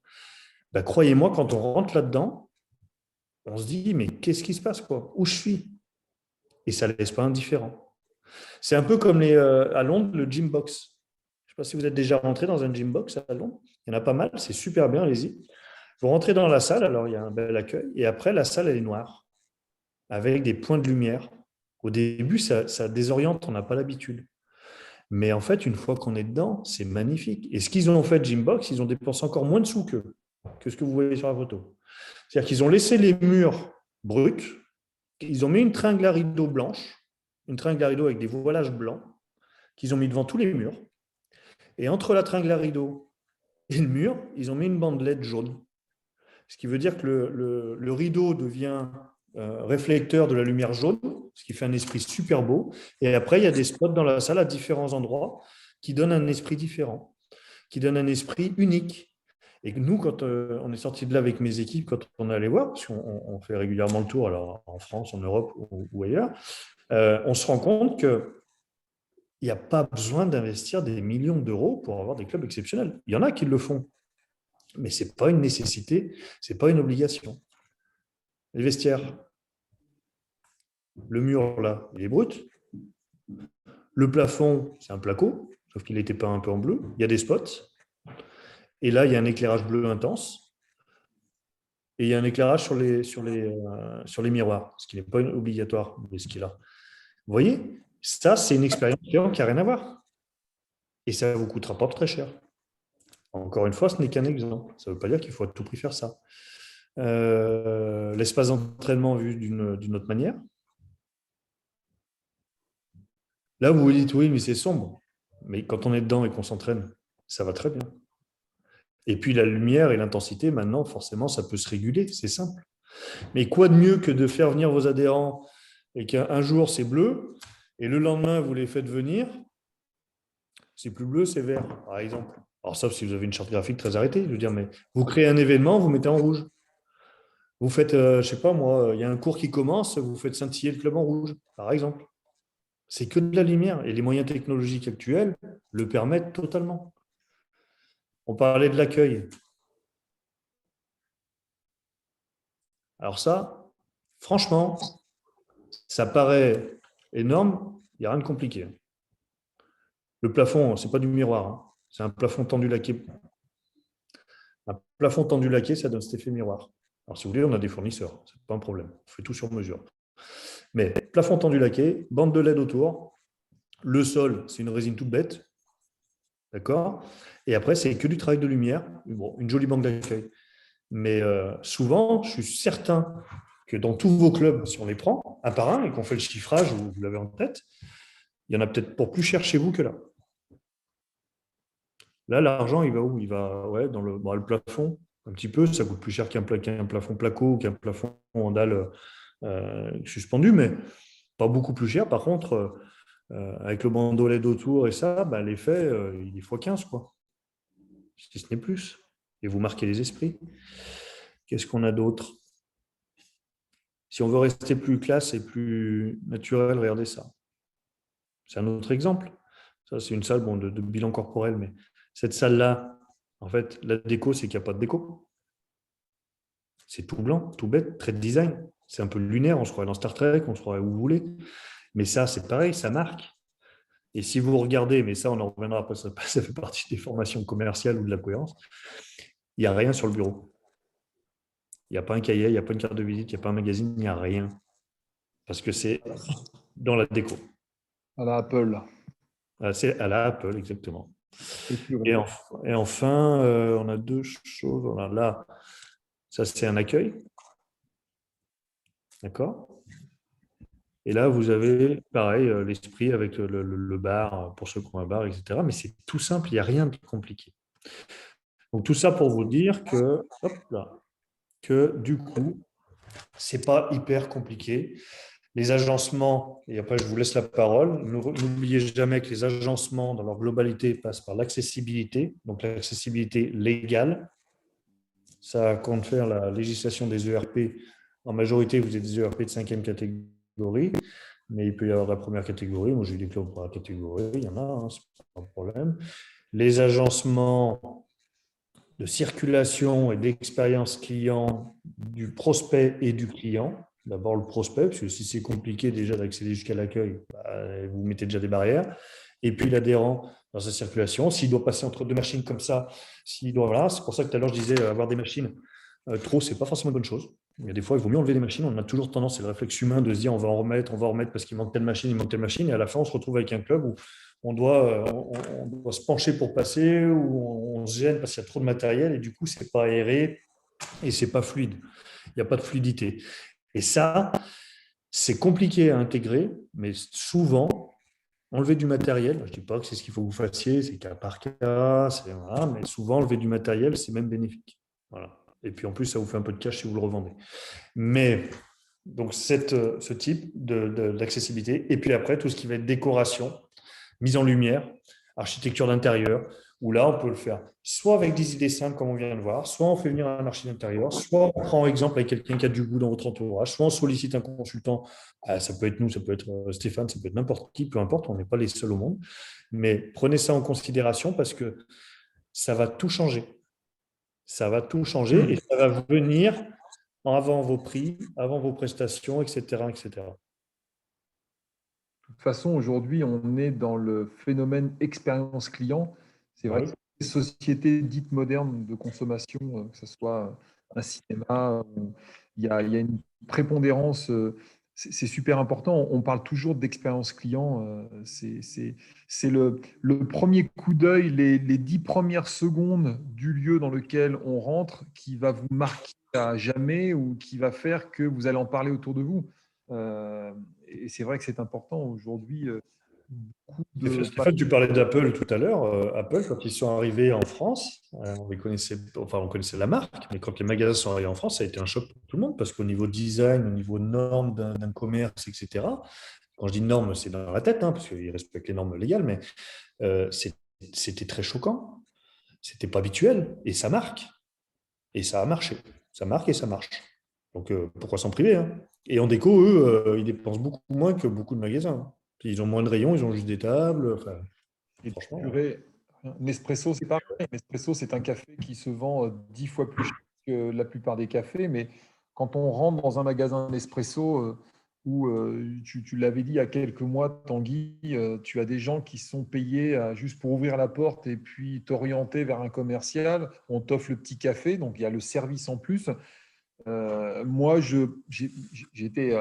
Speaker 3: Ben, croyez-moi, quand on rentre là-dedans, on se dit, mais qu'est-ce qui se passe, quoi? Où je suis? Et ça ne laisse pas indifférent. C'est un peu comme à Londres, le gym box. Je ne sais pas si vous êtes déjà rentré dans un gym box à Londres. Il y en a pas mal, c'est super bien, allez-y. Vous rentrez dans la salle, alors il y a un bel accueil, et après, la salle, elle est noire, avec des points de lumière. Au début, ça désoriente, on n'a pas l'habitude. Mais en fait, une fois qu'on est dedans, c'est magnifique. Et ce qu'ils ont fait, Gymbox, ils ont dépensé encore moins de sous que ce que vous voyez sur la photo. C'est-à-dire qu'ils ont laissé les murs bruts, ils ont mis une tringle à rideau blanche, une tringle à rideau avec des voilages blancs, qu'ils ont mis devant tous les murs. Et entre la tringle à rideau et le mur, ils ont mis une bande LED jaune. Ce qui veut dire que le rideau devient réflecteur de la lumière jaune, ce qui fait un esprit super beau. Et après, il y a des spots dans la salle à différents endroits qui donnent un esprit différent, qui donnent un esprit unique. Et nous, quand on est sorti de là avec mes équipes, quand on est allé voir, parce qu'on fait régulièrement le tour, alors en France, en Europe ou ailleurs, on se rend compte qu'il n'y a pas besoin d'investir des millions d'euros pour avoir des clubs exceptionnels. Il y en a qui le font, mais ce n'est pas une nécessité, ce n'est pas une obligation. Les vestiaires, le mur là, il est brut. Le plafond, c'est un placo, sauf qu'il n'était pas un peu en bleu. Il y a des spots. Et là, il y a un éclairage bleu intense. Et il y a un éclairage sur les miroirs, ce qui n'est pas obligatoire, mais ce qui est là. Vous voyez, ça, c'est une expérience qui n'a rien à voir. Et ça ne vous coûtera pas très cher. Encore une fois, ce n'est qu'un exemple. Ça ne veut pas dire qu'il faut à tout prix faire ça. L'espace d'entraînement vu d'une autre manière. Là, vous vous dites, oui, mais c'est sombre. Mais quand on est dedans et qu'on s'entraîne, ça va très bien. Et puis la lumière et l'intensité, maintenant, forcément, ça peut se réguler, c'est simple. Mais quoi de mieux que de faire venir vos adhérents et qu'un jour, c'est bleu, et le lendemain, vous les faites venir, c'est plus bleu, c'est vert, par exemple. Alors, sauf si vous avez une charte graphique très arrêtée, je veux dire, mais vous créez un événement, vous mettez en rouge. Vous faites, je ne sais pas moi, il y a un cours qui commence, vous faites scintiller le club en rouge, par exemple. C'est que de la lumière. Et les moyens technologiques actuels le permettent totalement. On parlait de l'accueil. Alors ça, franchement, ça paraît énorme, il n'y a rien de compliqué. Le plafond, ce n'est pas du miroir, hein. C'est un plafond tendu laqué. Un plafond tendu laqué, ça donne cet effet miroir. Alors si vous voulez, on a des fournisseurs, ce n'est pas un problème. On fait tout sur mesure. Mais plafond tendu laqué, bande de LED autour. Le sol, c'est une résine toute bête. D'accord? Et après, c'est que du travail de lumière. Bon, une jolie banque d'accueil. Mais souvent, je suis certain que dans tous vos clubs, si on les prend un par un et qu'on fait le chiffrage, vous l'avez en tête, il y en a peut-être pour plus cher chez vous que là. Là, l'argent, il va où? Il va dans le plafond, un petit peu. Ça coûte plus cher qu'un plafond placo ou qu'un plafond en dalle suspendu, mais pas beaucoup plus cher. Par contre, avec le bandeau LED autour et ça, l'effet, il est x15, quoi. Si ce n'est plus. Et vous marquez les esprits. Qu'est-ce qu'on a d'autre? Si on veut rester plus classe et plus naturel, regardez ça. C'est un autre exemple. Ça, c'est une salle de bilan corporel, mais cette salle-là, en fait, la déco, c'est qu'il n'y a pas de déco. C'est tout blanc, tout bête, très de design. C'est un peu lunaire, on se croirait dans Star Trek, on se croirait où vous voulez. Mais ça, c'est pareil, ça marque. Et si vous regardez, mais ça, on en reviendra après, ça fait partie des formations commerciales ou de la cohérence, il n'y a rien sur le bureau. Il n'y a pas un cahier, il n'y a pas une carte de visite, il n'y a pas un magazine, il n'y a rien. Parce que c'est dans la déco.
Speaker 1: À la Apple.
Speaker 3: C'est à la Apple, exactement. Et enfin, on a deux choses. Voilà, là, ça, c'est un accueil. D'accord? Et là, vous avez, pareil, l'esprit avec le bar, pour ceux qui ont un bar, etc. Mais c'est tout simple, il n'y a rien de compliqué. Donc, tout ça pour vous dire que du coup, ce n'est pas hyper compliqué. Les agencements, et après je vous laisse la parole, n'oubliez jamais que les agencements dans leur globalité passent par l'accessibilité, donc l'accessibilité légale. Ça compte faire la législation des ERP. En majorité, vous avez des ERP de 5e catégorie, mais il peut y avoir de la première catégorie. Moi, j'ai des clauses pour la catégorie, il y en a, hein, c'est pas un problème. Les agencements de circulation et d'expérience client du prospect et du client. D'abord le prospect, parce que si c'est compliqué déjà d'accéder jusqu'à l'accueil, vous mettez déjà des barrières. Et puis l'adhérent dans sa circulation, s'il doit passer entre deux machines comme ça, s'il doit, voilà, c'est pour ça que tout à l'heure je disais avoir des machines trop, c'est pas forcément une bonne chose. Il y a des fois, il vaut mieux enlever des machines. On a toujours tendance, c'est le réflexe humain de se dire on va en remettre parce qu'il manque telle machine, il manque telle machine. Et à la fin, on se retrouve avec un club où on doit se pencher pour passer, ou on se gêne parce qu'il y a trop de matériel et du coup, ce n'est pas aéré et ce n'est pas fluide. Il n'y a pas de fluidité. Et ça, c'est compliqué à intégrer, mais souvent, enlever du matériel, je ne dis pas que c'est ce qu'il faut que vous fassiez, c'est cas par cas, voilà, mais souvent, enlever du matériel, c'est même bénéfique. Voilà. Et puis en plus, ça vous fait un peu de cash si vous le revendez. Mais donc, ce type d'accessibilité. Et puis après, tout ce qui va être décoration, mise en lumière, architecture d'intérieur, où là, on peut le faire soit avec des idées simples, comme on vient de voir, soit on fait venir un architecte d'intérieur, soit on prend exemple avec quelqu'un qui a du goût dans votre entourage, soit on sollicite un consultant. Ça peut être nous, ça peut être Stéphane, ça peut être n'importe qui, peu importe, on n'est pas les seuls au monde. Mais prenez ça en considération parce que ça va tout changer. Ça va tout changer et ça va venir avant vos prix, avant vos prestations, etc., etc.
Speaker 1: De toute façon, aujourd'hui, on est dans le phénomène expérience client. C'est vrai que les sociétés dites modernes de consommation, que ce soit un cinéma, il y a une prépondérance, c'est super important. On parle toujours d'expérience client. C'est le premier coup d'œil, les 10 premières secondes du lieu dans lequel on rentre qui va vous marquer à jamais ou qui va faire que vous allez en parler autour de vous. Et c'est vrai que c'est important aujourd'hui.
Speaker 3: Stéphane, tu parlais d'Apple tout à l'heure. Apple, quand ils sont arrivés en France, on connaissait la marque, mais quand les magasins sont arrivés en France, ça a été un choc pour tout le monde parce qu'au niveau design, au niveau normes d'un commerce, etc. Quand je dis normes, c'est dans la tête, hein, parce qu'ils respectent les normes légales, mais c'était très choquant. C'était pas habituel et ça marque. Et ça a marché. Ça marque et ça marche. Donc pourquoi s'en priver, hein? Et en déco, eux, ils dépensent beaucoup moins que beaucoup de magasins, hein. Ils ont moins de rayons, ils ont juste des tables. Enfin, franchement.
Speaker 1: Nespresso, c'est pareil. Nespresso, c'est un café qui se vend 10 fois plus cher que la plupart des cafés. Mais quand on rentre dans un magasin Nespresso, où tu l'avais dit il y a quelques mois, Tanguy, tu as des gens qui sont payés juste pour ouvrir la porte et puis t'orienter vers un commercial. On t'offre le petit café, donc il y a le service en plus. Moi, j'étais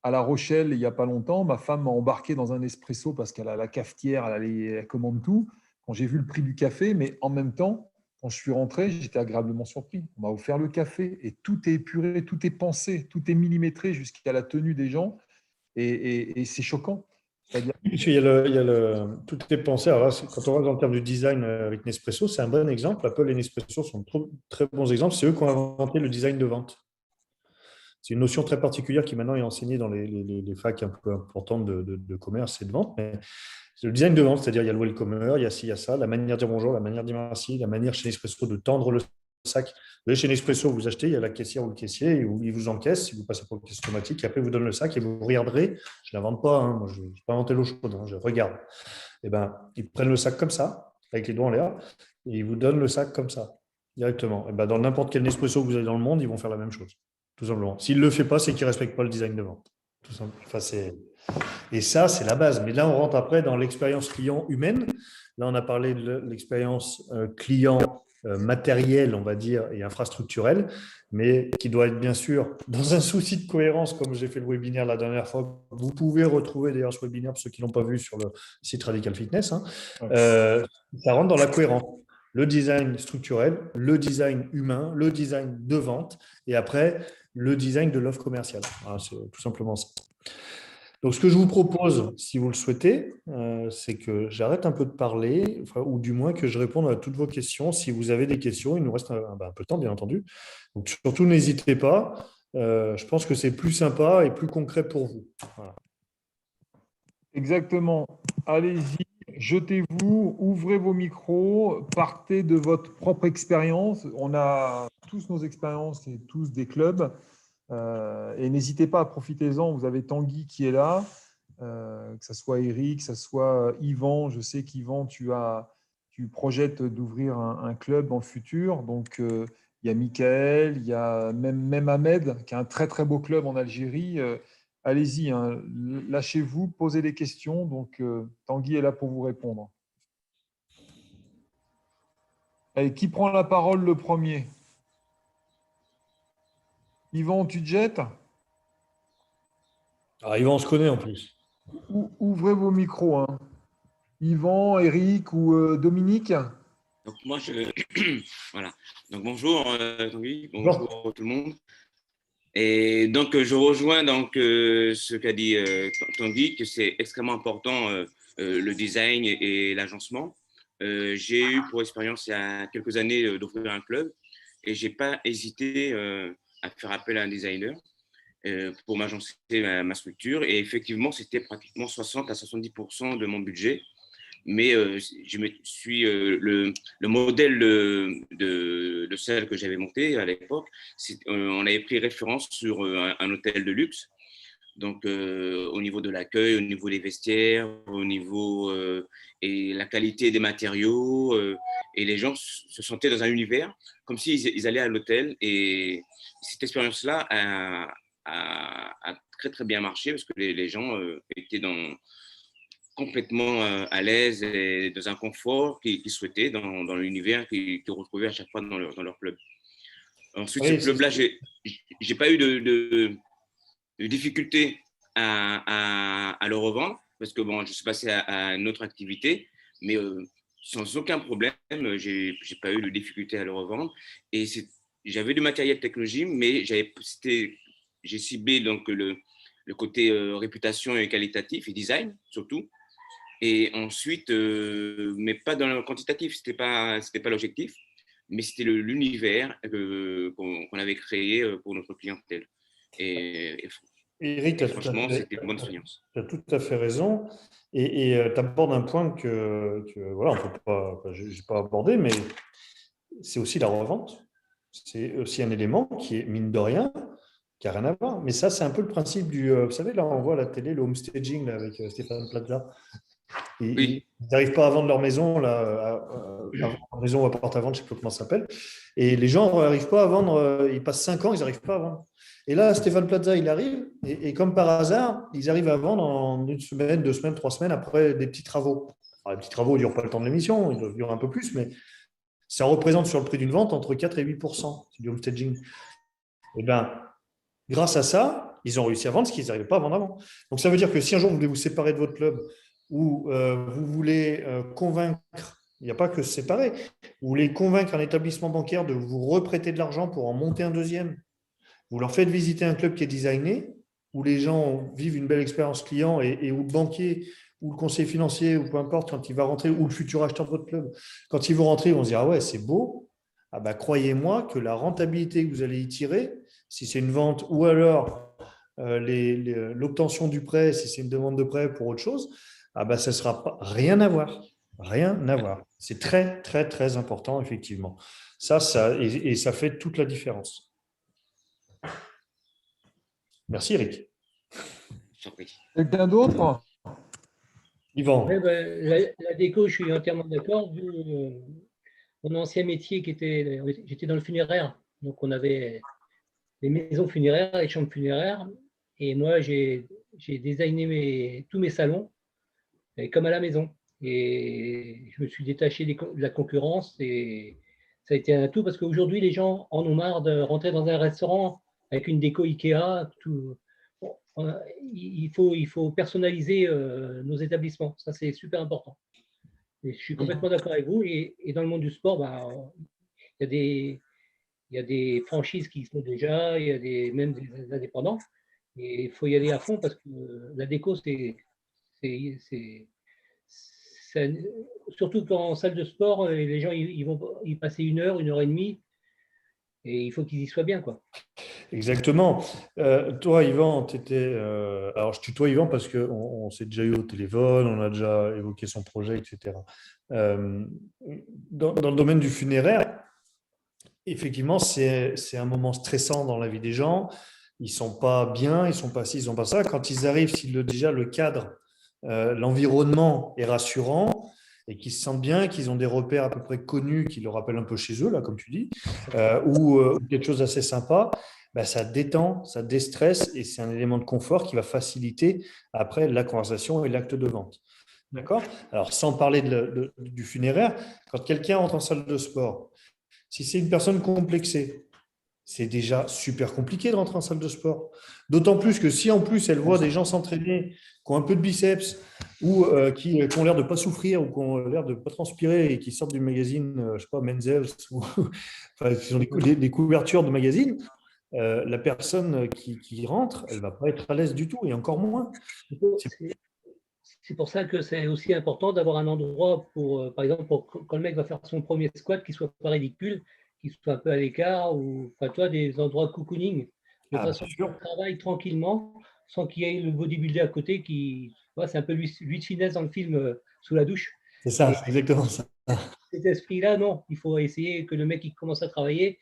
Speaker 1: à La Rochelle il n'y a pas longtemps. Ma femme m'a embarqué dans un espresso parce qu'elle a la cafetière, elle commande tout. Quand j'ai vu le prix du café, mais en même temps, quand je suis rentré, j'étais agréablement surpris. On m'a offert le café et tout est épuré, tout est pensé, tout est millimétré jusqu'à la tenue des gens. Et c'est choquant. C'est-à-dire
Speaker 3: Tout est pensé. Alors là, quand on regarde en termes du design avec Nespresso, c'est un bon exemple. Apple et Nespresso sont très bons exemples. C'est eux qui ont inventé le design de vente. C'est une notion très particulière qui maintenant est enseignée dans les facs un peu importantes de commerce et de vente. Mais c'est le design de vente, c'est-à-dire il y a le welcomer, il y a ci, il y a ça, la manière de dire bonjour, la manière de dire merci, la manière chez Nespresso de tendre le sac. Vous voyez, chez Nespresso, vous achetez, il y a la caissière ou le caissier, il vous encaisse, si vous passez pour le caisse automatique, et après, il vous donne le sac et vous regarderez. Je ne l'invente pas, hein, moi, je n'ai pas inventé l'eau chaude, hein, je regarde. Et ben, ils prennent le sac comme ça, avec les doigts en l'air, et ils vous donnent le sac comme ça, directement. Et ben, dans n'importe quel Nespresso que vous avez dans le monde, ils vont faire la même chose, tout simplement. S'ils ne le font pas, c'est qu'ils ne respectent pas le design de vente. Tout simplement. Enfin, et ça, c'est la base. Mais là, on rentre après dans l'expérience client humaine. Là, on a parlé de l'expérience client matérielle, on va dire, et infrastructurelle, mais qui doit être bien sûr dans un souci de cohérence, comme j'ai fait le webinaire la dernière fois. Vous pouvez retrouver d'ailleurs ce webinaire, pour ceux qui ne l'ont pas vu, sur le site Radical Fitness. Hein. Ça rentre dans la cohérence. Le design structurel, le design humain, le design de vente, et après, le design de l'offre commerciale. Voilà, c'est tout simplement ça. Donc, ce que je vous propose, si vous le souhaitez, c'est que j'arrête un peu de parler, ou du moins que je réponde à toutes vos questions. Si vous avez des questions, il nous reste un peu de temps, bien entendu. Donc, surtout, n'hésitez pas. Je pense que c'est plus sympa et plus concret pour vous. Voilà.
Speaker 1: Exactement. Allez-y, jetez-vous, ouvrez vos micros, partez de votre propre expérience. On a tous nos expériences et tous des clubs. Et n'hésitez pas, profitez-en. Vous avez Tanguy qui est là, que ce soit Eric, que ce soit Yvan. Je sais qu'Yvan, tu projettes d'ouvrir un club dans le futur. Donc, il y a Michael, il y a même Ahmed, qui a un très très beau club en Algérie. Allez-y, hein, lâchez-vous, posez des questions. Donc, Tanguy est là pour vous répondre. Allez, qui prend la parole le premier? Yvan, tu te jettes?
Speaker 3: Ah, Yvan, on se connaît en plus.
Speaker 1: Ouvrez vos micros, hein. Yvan, Eric ou Dominique?
Speaker 4: Donc moi, voilà. Donc bonjour Tanguy,
Speaker 3: Bonjour.
Speaker 4: bonjour tout le monde. Et donc je rejoins donc ce qu'a dit Tanguy, que c'est extrêmement important le design et l'agencement. J'ai eu pour expérience il y a quelques années d'ouvrir un club et j'ai pas hésité à faire appel à un designer pour m'agencer ma structure. Et effectivement, c'était pratiquement 60 à 70% de mon budget. Mais je me suis le modèle de celle que j'avais montée à l'époque. On avait pris référence sur un hôtel de luxe. Donc, au niveau de l'accueil, au niveau des vestiaires, au niveau et la qualité des matériaux, et les gens se sentaient dans un univers comme s'ils ils allaient à l'hôtel. Et cette expérience-là a très très bien marché parce que les gens étaient complètement à l'aise et dans un confort qu'ils souhaitaient dans l'univers qu'ils retrouvaient à chaque fois dans leur club. Ensuite, ce
Speaker 3: Oui,
Speaker 4: club-là, j'ai pas eu de difficulté à le revendre parce que bon, je suis passé à une autre activité, mais sans aucun problème, j'ai pas eu de difficulté à le revendre. Et j'avais du matériel technologique, mais j'ai ciblé donc le côté réputation et qualitatif et design surtout. Et ensuite, mais pas dans le quantitatif, c'était pas l'objectif, mais c'était l'univers qu'on avait créé pour notre clientèle. Et, et,
Speaker 3: Eric, tu
Speaker 4: et
Speaker 3: as tout à
Speaker 4: franchement,
Speaker 3: fait,
Speaker 4: c'était une bonne expérience.
Speaker 3: t'as tout à fait raison. Et tu abordes un point voilà, on peut pas, je n'ai pas abordé, mais c'est aussi la revente. C'est aussi un élément qui est, mine de rien, qui n'a rien à voir. Mais ça, c'est un peu le principe vous savez, là, on voit à la télé le homestaging là, avec Stéphane Plaza. Ils
Speaker 4: Oui,
Speaker 3: n'arrivent pas à vendre leur maison, là, à maison ou appart à vendre, je ne sais plus comment ça s'appelle. Et les gens n'arrivent pas à vendre, ils passent 5 ans, ils n'arrivent pas à vendre. Et là, Stéphane Plaza, il arrive, et comme par hasard, ils arrivent à vendre en 1 semaine, 2 semaines, 3 semaines après des petits travaux. Alors, les petits travaux ne durent pas le temps de l'émission, ils doivent durer un peu plus, mais ça représente sur le prix d'une vente entre 4 et 8%. C'est du homestaging. Et bien, grâce à ça, ils ont réussi à vendre ce qu'ils n'arrivaient pas à vendre avant. Donc, ça veut dire que si un jour vous voulez vous séparer de votre club ou vous voulez convaincre, il n'y a pas que se séparer, vous voulez convaincre un établissement bancaire de vous reprêter de l'argent pour en monter un deuxième, vous leur faites visiter un club qui est designé, où les gens vivent une belle expérience client et où le banquier ou le conseiller financier ou peu importe, quand il va rentrer, ou le futur acheteur de votre club, quand ils vont rentrer, ils vont se dire ah ouais, c'est beau. Ah bah, croyez-moi que la rentabilité que vous allez y tirer, si c'est une vente ou alors l'obtention du prêt, si c'est une demande de prêt pour autre chose, ah bah, ça ne sera pas, rien à voir. Rien à voir. C'est très, très, très important, effectivement. Et ça fait toute la différence. Merci, Eric.
Speaker 4: j'en prie.
Speaker 1: Quelqu'un d'autre?
Speaker 3: Yvan.
Speaker 5: Ouais, ben, la déco, je suis entièrement d'accord. Vu mon ancien métier j'étais dans le funéraire. Donc, on avait les maisons funéraires, les chambres funéraires. Et moi, j'ai designé tous mes salons comme à la maison. Et je me suis détaché de la concurrence et ça a été un tout parce qu'aujourd'hui, les gens en ont marre de rentrer dans un restaurant avec une déco Ikea. Bon, il faut personnaliser nos établissements. Ça, c'est super important. Et je suis complètement d'accord avec vous. Et dans le monde du sport, bah, il y a il y a des franchises qui sont déjà, il y a même des indépendants. Et il faut y aller à fond parce que la déco, c'est- surtout qu'en salle de sport, les gens ils vont y passer 1 heure, 1 heure et demie. Et il faut qu'ils y soient bien, quoi.
Speaker 3: Exactement. Toi, Yvan, tu étais. Alors, je tutoie Yvan parce qu'on s'est déjà eu au téléphone, on a déjà évoqué son projet, etc. Euh, dans le domaine du funéraire, effectivement, c'est un moment stressant dans la vie des gens. Ils sont pas bien, ils sont pas ci, ils sont pas ça. Quand ils arrivent, si déjà le cadre, l'environnement est rassurant et qu'ils se sentent bien, qu'ils ont des repères à peu près connus qui leur rappellent un peu chez eux, là, comme tu dis, ou quelque chose d'assez sympa, bah, ça détend, ça déstresse et c'est un élément de confort qui va faciliter après la conversation et l'acte de vente. D'accord? Alors, sans parler du funéraire, quand quelqu'un entre en salle de sport, si c'est une personne complexée, c'est déjà super compliqué de rentrer en salle de sport. D'autant plus que si en plus elle voit des gens s'entraîner, qui ont un peu de biceps, ou qui ont l'air de ne pas souffrir, ou qui ont l'air de ne pas transpirer, et qui sortent du magazine, je ne sais pas, Men's Health, ou enfin, qui sont des couvertures de magazines, la personne qui rentre, elle ne va pas être à l'aise du tout, et encore moins.
Speaker 5: C'est pour ça que c'est aussi important d'avoir un endroit pour, par exemple, pour, quand le mec va faire son premier squat, qu'il soit pas ridicule, qu'il soit un peu à l'écart, ou enfin, toi, des endroits de cocooning, de façon qu'il travaille tranquillement, sans qu'il y ait le bodybuilder à côté qui, c'est un peu lui de finesse dans le film Sous la douche.
Speaker 3: C'est ça, c'est exactement ça.
Speaker 5: Cet esprit-là, non, il faut essayer que le mec qui commence à travailler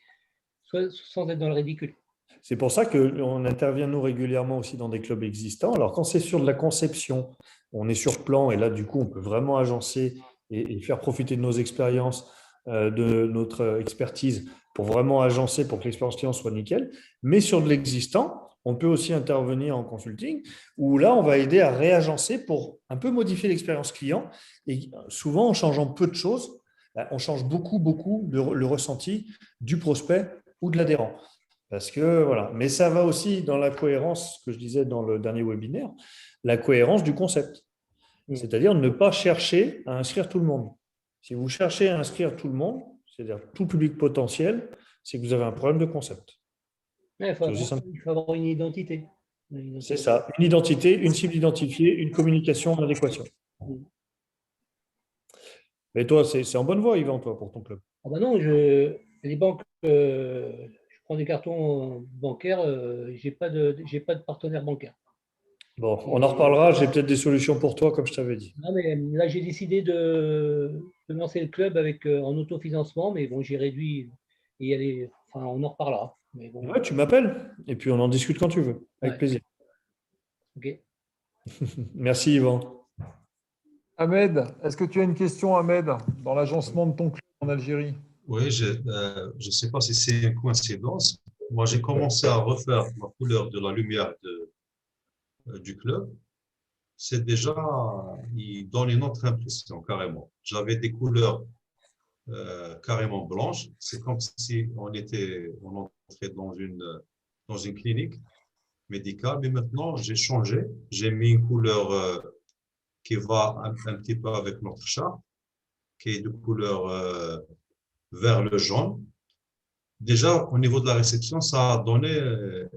Speaker 5: soit sans être dans le ridicule.
Speaker 3: C'est pour ça qu'on intervient, nous, régulièrement aussi dans des clubs existants. Alors, quand c'est sur de la conception, on est sur plan et là, du coup, on peut vraiment agencer et faire profiter de nos expériences, de notre expertise pour vraiment agencer pour que l'expérience client soit nickel. Mais sur de l'existant, on peut aussi intervenir en consulting où là, on va aider à réagencer pour un peu modifier l'expérience client. Et souvent, en changeant peu de choses, on change beaucoup, beaucoup le ressenti du prospect ou de l'adhérent. Parce que voilà, mais ça va aussi dans la cohérence que je disais dans le dernier webinaire, la cohérence du concept. C'est-à-dire ne pas chercher à inscrire tout le monde. Si vous cherchez à inscrire tout le monde, c'est-à-dire tout public potentiel, c'est que vous avez un problème de concept.
Speaker 5: Il faut avoir une identité.
Speaker 3: C'est ça, une identité, une cible identifiée, une communication en adéquation. Mais toi, c'est en bonne voie, Yvan, toi, pour ton club.
Speaker 5: Ah bah non, les banques, je prends des cartons bancaires, j'ai pas de partenaire bancaire.
Speaker 3: Bon, on en reparlera. J'ai peut-être des solutions pour toi, comme je t'avais dit.
Speaker 5: Non, mais là, j'ai décidé de lancer le club en autofinancement, mais bon, j'ai réduit et on en reparlera. Mais bon.
Speaker 3: Ouais, tu m'appelles et puis on en discute quand tu veux, avec plaisir.
Speaker 5: Ok.
Speaker 3: Merci, Yvan.
Speaker 1: Ahmed, est-ce que tu as une question, Ahmed, dans l'agencement de ton club en Algérie?
Speaker 2: Oui, je ne sais pas si c'est une coïncidence. Moi, j'ai commencé à refaire la couleur de la lumière du club. C'est déjà, il donne une autre impression, carrément. J'avais des couleurs carrément blanches. C'est comme si on entrait dans une clinique médicale. Mais maintenant, j'ai changé. J'ai mis une couleur qui va un petit peu avec notre charte, qui est de couleur vers le jaune. Déjà, au niveau de la réception, ça a donné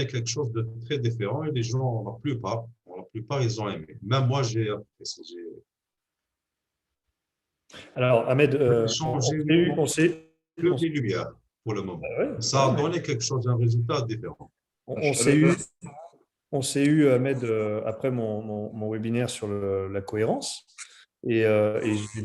Speaker 2: quelque chose de très différent et les gens, la plupart, ils ont aimé. Même moi, j'ai apprécié.
Speaker 3: Alors, Ahmed,
Speaker 2: changé
Speaker 3: on s'est
Speaker 2: plus des lumières pour le moment. Ça a donné quelque chose, un résultat différent.
Speaker 3: On s'est eu, Ahmed, après mon webinaire sur la cohérence. Et j'ai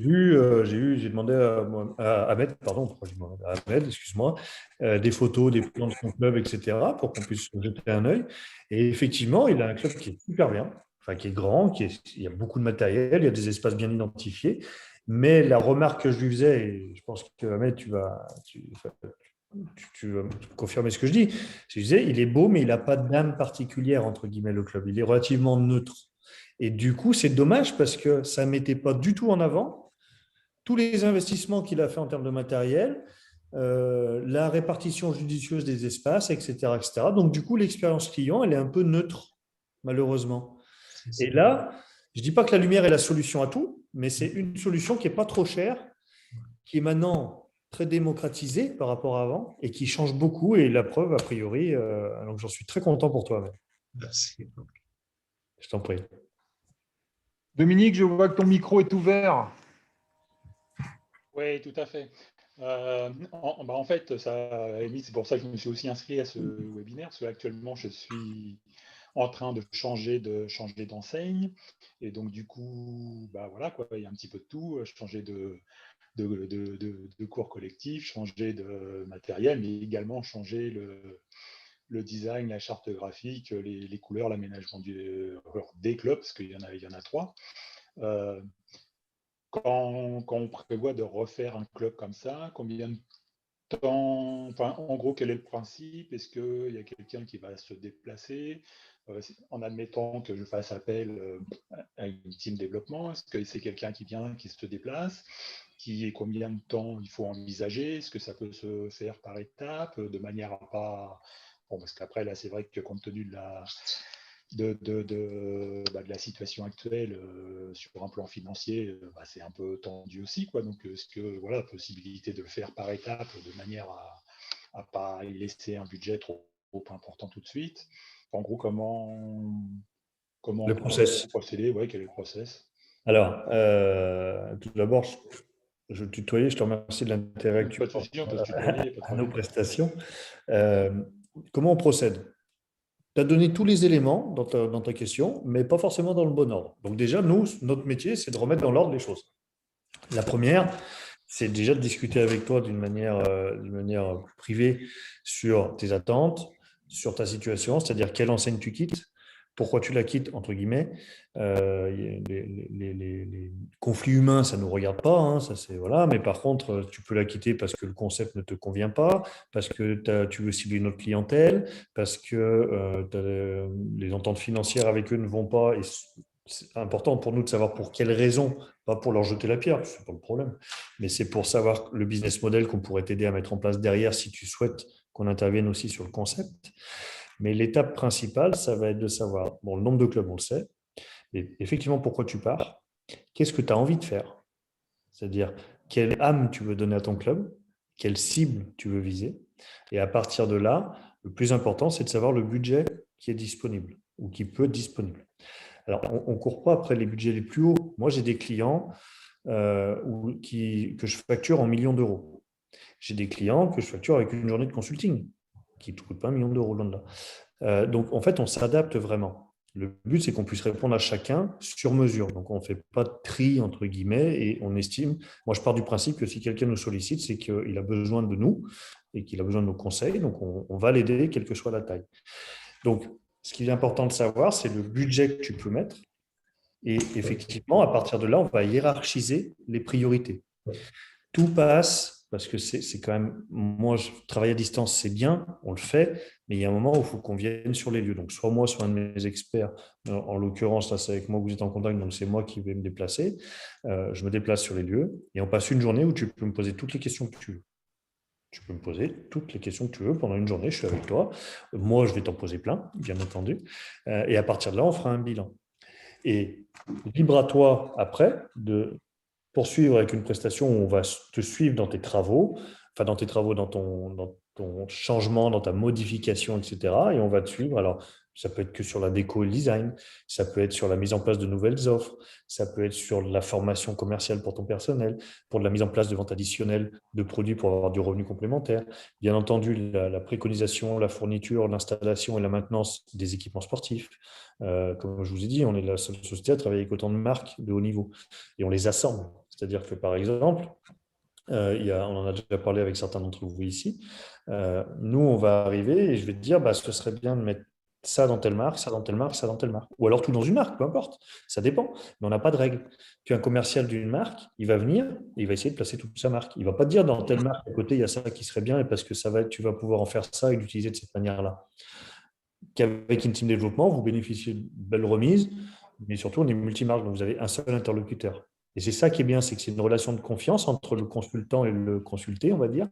Speaker 3: demandé à Ahmed, pardon, pourquoi j'ai demandé à Ahmed, excuse-moi, des photos, des plans de son club, etc., pour qu'on puisse jeter un œil. Et effectivement, il a un club qui est super bien, enfin, qui est grand, il y a beaucoup de matériel, il y a des espaces bien identifiés. Mais la remarque que je lui faisais, et je pense que Ahmed, tu vas confirmer ce que je dis, je disais, il est beau, mais il n'a pas d'âme particulière, entre guillemets, le club. Il est relativement neutre. Et du coup, c'est dommage parce que ça ne mettait pas du tout en avant tous les investissements qu'il a fait en termes de matériel, la répartition judicieuse des espaces, etc., etc. Donc, du coup, l'expérience client, elle est un peu neutre, malheureusement. Et là, je ne dis pas que la lumière est la solution à tout, mais c'est une solution qui n'est pas trop chère, qui est maintenant très démocratisée par rapport à avant et qui change beaucoup. Et la preuve, a priori, donc j'en suis très content pour toi.
Speaker 2: Merci.
Speaker 3: Je t'en prie.
Speaker 1: Dominique, je vois que ton micro est ouvert.
Speaker 6: Oui, tout à fait. En fait, c'est pour ça que je me suis aussi inscrit à ce webinaire, parce qu'actuellement, je suis en train de changer d'enseigne. Et donc, du coup, voilà, quoi, il y a un petit peu de tout. Changer de cours collectifs, changer de matériel, mais également changer le design, la charte graphique, les couleurs, l'aménagement des clubs, parce qu'il y en a 3. Quand on prévoit de refaire un club comme ça, combien de temps, enfin, en gros, quel est le principe? Est-ce qu'il y a quelqu'un qui va se déplacer en admettant que je fasse appel à une team développement? Est-ce que c'est quelqu'un qui vient, qui se déplace? Combien de temps il faut envisager? Est-ce que ça peut se faire par étapes, de manière à pas... Bon, parce qu'après, là, c'est vrai que compte tenu de la situation actuelle sur un plan financier, c'est un peu tendu aussi, quoi. Donc, est-ce que la possibilité de le faire par étapes de manière à pas y laisser un budget trop important tout de suite. En gros, comment
Speaker 3: Le process.
Speaker 6: procéder, ouais, quel est le process?
Speaker 3: Alors, tout d'abord, je tutoyais, je te remercie de l'intérêt que tu
Speaker 6: Pas de souci, on peut se tutoyer, pas de
Speaker 3: à nos
Speaker 6: problème.
Speaker 3: prestations. Comment on procède? Tu as donné tous les éléments dans ta question, mais pas forcément dans le bon ordre. Donc déjà, nous, notre métier, c'est de remettre dans l'ordre les choses. La première, c'est déjà de discuter avec toi d'une manière privée sur tes attentes, sur ta situation, c'est-à-dire quelle enseigne tu quittes, pourquoi tu la quittes, entre guillemets. Les conflits humains, ça ne nous regarde pas, hein, ça c'est voilà. Mais par contre, tu peux la quitter parce que le concept ne te convient pas, parce que tu veux cibler notre clientèle, parce que les ententes financières avec eux ne vont pas. Et c'est important pour nous de savoir pour quelles raisons, pas pour leur jeter la pierre, c'est pas le problème, mais c'est pour savoir le business model qu'on pourrait t'aider à mettre en place derrière si tu souhaites qu'on intervienne aussi sur le concept. Mais l'étape principale, ça va être de savoir, bon, le nombre de clubs, on le sait, et effectivement, pourquoi tu pars, qu'est-ce que tu as envie de faire, c'est-à-dire quelle âme tu veux donner à ton club, quelle cible tu veux viser, et à partir de là, le plus important, c'est de savoir le budget qui est disponible ou qui peut être disponible. Alors, on ne court pas après les budgets les plus hauts. Moi, j'ai des clients que je facture en millions d'euros. J'ai des clients que je facture avec une journée de consulting qui ne coûte pas 1 million d'euros, loin de là. Donc, en fait, on s'adapte vraiment. Le but, c'est qu'on puisse répondre à chacun sur mesure. Donc, on ne fait pas de tri, entre guillemets, et on estime. Moi, je pars du principe que si quelqu'un nous sollicite, c'est qu'il a besoin de nous et qu'il a besoin de nos conseils. Donc, on va l'aider, quelle que soit la taille. Donc, ce qui est important de savoir, c'est le budget que tu peux mettre. Et effectivement, à partir de là, on va hiérarchiser les priorités. Tout passe, parce que c'est quand même, moi, je travaille à distance, c'est bien, on le fait, mais il y a un moment où il faut qu'on vienne sur les lieux. Donc, soit moi, soit un de mes experts, en l'occurrence, là, c'est avec moi que vous êtes en contact, donc c'est moi qui vais me déplacer. Je me déplace sur les lieux et on passe une journée où tu peux me poser toutes les questions que tu veux. Tu peux me poser toutes les questions que tu veux pendant une journée, je suis avec toi. Moi, je vais t'en poser plein, bien entendu. Et à partir de là, on fera un bilan. Et libre à toi, après, de poursuivre avec une prestation où on va te suivre dans tes travaux, dans ton changement, dans ta modification, etc. Et on va te suivre. Alors, ça peut être que sur la déco et le design, ça peut être sur la mise en place de nouvelles offres, ça peut être sur la formation commerciale pour ton personnel, pour de la mise en place de ventes additionnelles de produits pour avoir du revenu complémentaire. Bien entendu, la préconisation, la fourniture, l'installation et la maintenance des équipements sportifs. Comme je vous ai dit, on est la seule société à travailler avec autant de marques de haut niveau et on les assemble. C'est-à-dire que, par exemple, on en a déjà parlé avec certains d'entre vous ici, nous, on va arriver et je vais te dire, ce serait bien de mettre ça dans telle marque, ça dans telle marque, ça dans telle marque. Ou alors tout dans une marque, peu importe, ça dépend. Mais on n'a pas de règle. Puis un commercial d'une marque, il va venir et il va essayer de placer toute sa marque. Il ne va pas te dire dans telle marque à côté, il y a ça qui serait bien et parce que tu vas pouvoir en faire ça et l'utiliser de cette manière-là. Qu'avec une team développement, vous bénéficiez de belles remises, mais surtout, on est multimarque, donc vous avez un seul interlocuteur. Et c'est ça qui est bien, c'est que c'est une relation de confiance entre le consultant et le consulté, on va dire,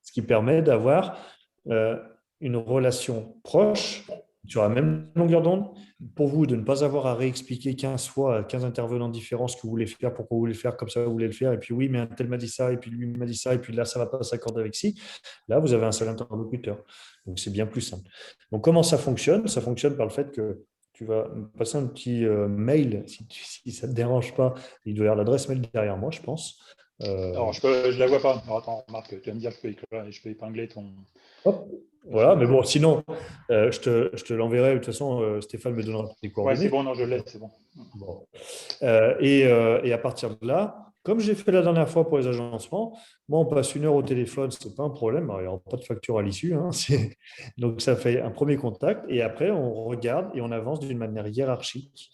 Speaker 3: ce qui permet d'avoir une relation proche, sur la même longueur d'onde, pour vous de ne pas avoir à réexpliquer 15 fois à 15 intervenants différents ce que vous voulez faire, pourquoi vous voulez le faire, comme ça vous voulez le faire, et puis oui, mais un tel m'a dit ça, et puis lui m'a dit ça, et puis là, ça ne va pas s'accorder avec ci. Là, vous avez un seul interlocuteur. Donc, c'est bien plus simple. Donc, comment ça fonctionne? Ça fonctionne par le fait que tu vas me passer un petit mail, si ça ne te dérange pas. Il doit y avoir l'adresse mail derrière moi, je pense.
Speaker 6: Alors, je la vois pas. Alors, attends, Marc, tu vas me dire que je peux épingler ton.
Speaker 3: Hop, voilà, mais bon, sinon, je te l'enverrai. De toute façon, Stéphane me donnera tes
Speaker 6: Ouais, c'est
Speaker 3: coordonnées.
Speaker 6: bon, non, je l'ai, c'est bon.
Speaker 3: Bon. Et à partir de là, comme j'ai fait la dernière fois pour les agencements, moi, on passe 1 heure au téléphone, ce n'est pas un problème. Alors, il n'y aura pas de facture à l'issue, hein, donc, ça fait un premier contact. Et après, on regarde et on avance d'une manière hiérarchique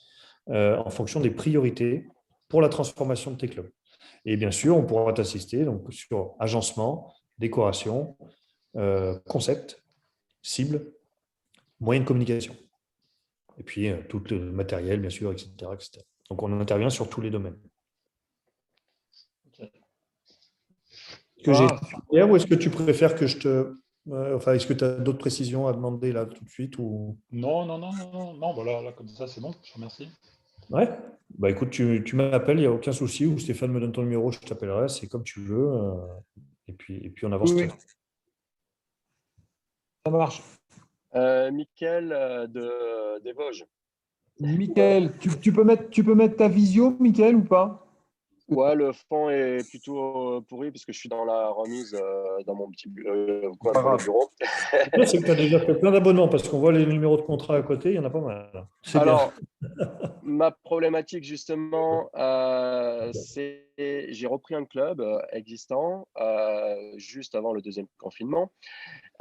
Speaker 3: en fonction des priorités pour la transformation de tes clubs. Et bien sûr, on pourra t'assister donc, sur agencement, décoration, concept, cible, moyens de communication. Et puis, tout le matériel, bien sûr, etc., etc. Donc, on intervient sur tous les domaines. Est-ce que j'ai clair ou est-ce que tu préfères que je te… enfin, est-ce que tu as d'autres précisions à demander là tout de suite ou…
Speaker 6: Non, voilà, là, comme ça, c'est bon, je te remercie.
Speaker 3: Ouais. Bah écoute, tu m'appelles, il n'y a aucun souci, ou Stéphane me donne ton numéro, je t'appellerai, c'est comme tu veux. Et puis on avance.
Speaker 1: Oui, ça marche.
Speaker 7: Mickaël des Vosges.
Speaker 1: Michael, tu peux mettre ta visio, Michael, ou pas?
Speaker 7: Ouais, le fond est plutôt pourri parce que je suis dans la remise dans mon petit coin
Speaker 1: Pas
Speaker 7: pour le
Speaker 1: grave.
Speaker 7: bureau.
Speaker 3: C'est que tu as déjà fait plein d'abonnements parce qu'on voit les numéros de contrat à côté, il y en a pas mal. C'est bien.
Speaker 7: Alors, ma problématique justement, c'est j'ai repris un club existant juste avant le deuxième confinement.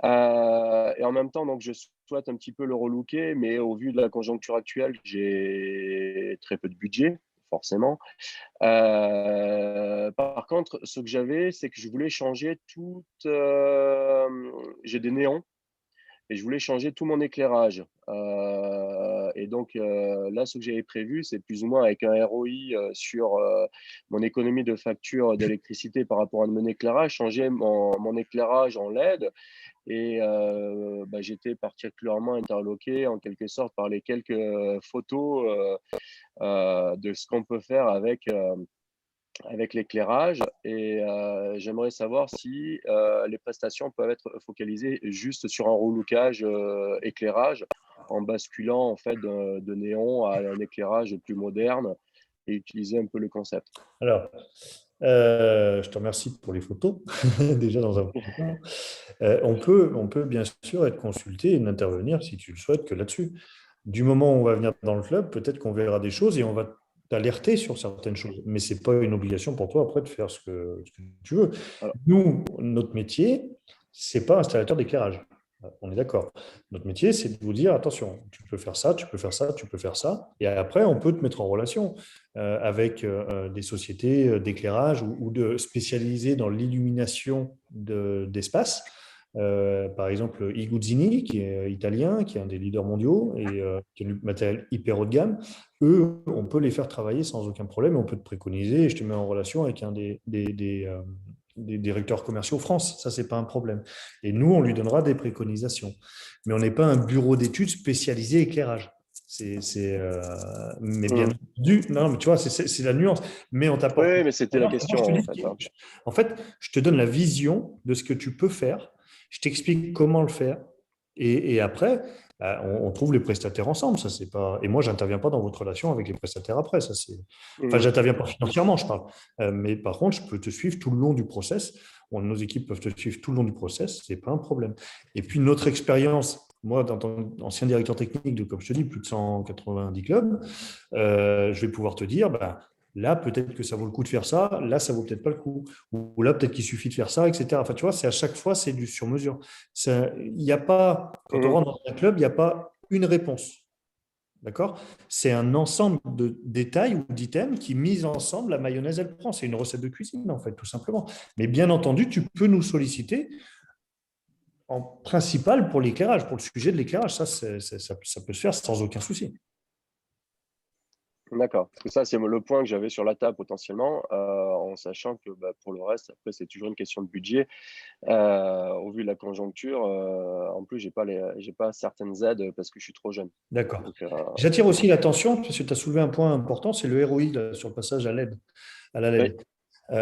Speaker 7: Et en même temps, donc, je souhaite un petit peu le relooker, mais au vu de la conjoncture actuelle, j'ai très peu de budget, forcément. Par contre, ce que j'avais, c'est que je voulais changer j'ai des néons et je voulais changer tout mon éclairage. Et donc là, ce que j'avais prévu, c'est plus ou moins avec un ROI sur mon économie de facture d'électricité par rapport à mon éclairage, changer mon éclairage en LED. Et j'étais particulièrement interloqué en quelque sorte par les quelques photos de ce qu'on peut faire avec l'éclairage. Et j'aimerais savoir si les prestations peuvent être focalisées juste sur un relookage éclairage en basculant en fait de néon à un éclairage plus moderne et utiliser un peu le concept.
Speaker 3: Alors, je te remercie pour les photos, déjà dans un premier temps. On peut bien sûr être consulté et n'intervenir si tu le souhaites que là-dessus. Du moment où on va venir dans le club, peut-être qu'on verra des choses et on va t'alerter sur certaines choses. Mais ce n'est pas une obligation pour toi après de faire ce que tu veux.
Speaker 7: Alors,
Speaker 3: Nous, notre métier, ce n'est pas installateur d'éclairage. On est d'accord. Notre métier, c'est de vous dire, attention, tu peux faire ça, tu peux faire ça, tu peux faire ça. Et après, on peut te mettre en relation avec des sociétés d'éclairage ou de spécialisées dans l'illumination d'espace. Par exemple, Iguzzini, qui est italien, qui est un des leaders mondiaux et qui a du matériel hyper haut de gamme. Eux, on peut les faire travailler sans aucun problème. On peut te préconiser et je te mets en relation avec un des directeurs commerciaux France. Ça, ce n'est pas un problème. Et nous, on lui donnera des préconisations. Mais on n'est pas un bureau d'études spécialisé éclairage. Mais bien entendu, non, mais tu vois, c'est la nuance. Mais on t'apporte.
Speaker 7: oui, mais c'était la question
Speaker 3: en fait. Je te donne la vision de ce que tu peux faire. Je t'explique comment le faire. Et après, on trouve les prestataires ensemble. Ça, c'est pas… Et moi, je n'interviens pas dans votre relation avec les prestataires après. Ça, c'est… Enfin, je n'interviens pas financièrement, je parle. Mais par contre, je peux te suivre tout le long du process. Nos équipes peuvent te suivre tout le long du process. Ce n'est pas un problème. Et puis, notre expérience, moi, dans ton ancien directeur technique de, comme je te dis, plus de 190 clubs, je vais pouvoir te dire, là, peut-être que ça vaut le coup de faire ça. Là, ça vaut peut-être pas le coup. Ou là, peut-être qu'il suffit de faire ça, etc. Enfin, tu vois, c'est à chaque fois, c'est du sur-mesure. Il n'y a pas, quand on rentre dans un club, il n'y a pas une réponse. D'accord? C'est un ensemble de détails ou d'items qui, mis ensemble, la mayonnaise, elle prend. C'est une recette de cuisine, en fait, tout simplement. Mais bien entendu, tu peux nous solliciter en principal pour l'éclairage, pour le sujet de l'éclairage. Ça peut se faire sans aucun souci.
Speaker 7: D'accord. Parce que ça, c'est le point que j'avais sur la table potentiellement, en sachant que pour le reste, après, c'est toujours une question de budget. Au vu de la conjoncture, en plus, j'ai pas certaines aides parce que je suis trop jeune.
Speaker 3: D'accord. J'attire aussi l'attention, parce que tu as soulevé un point important, c'est le ROI là, sur le passage à LED, à la LED. Oui.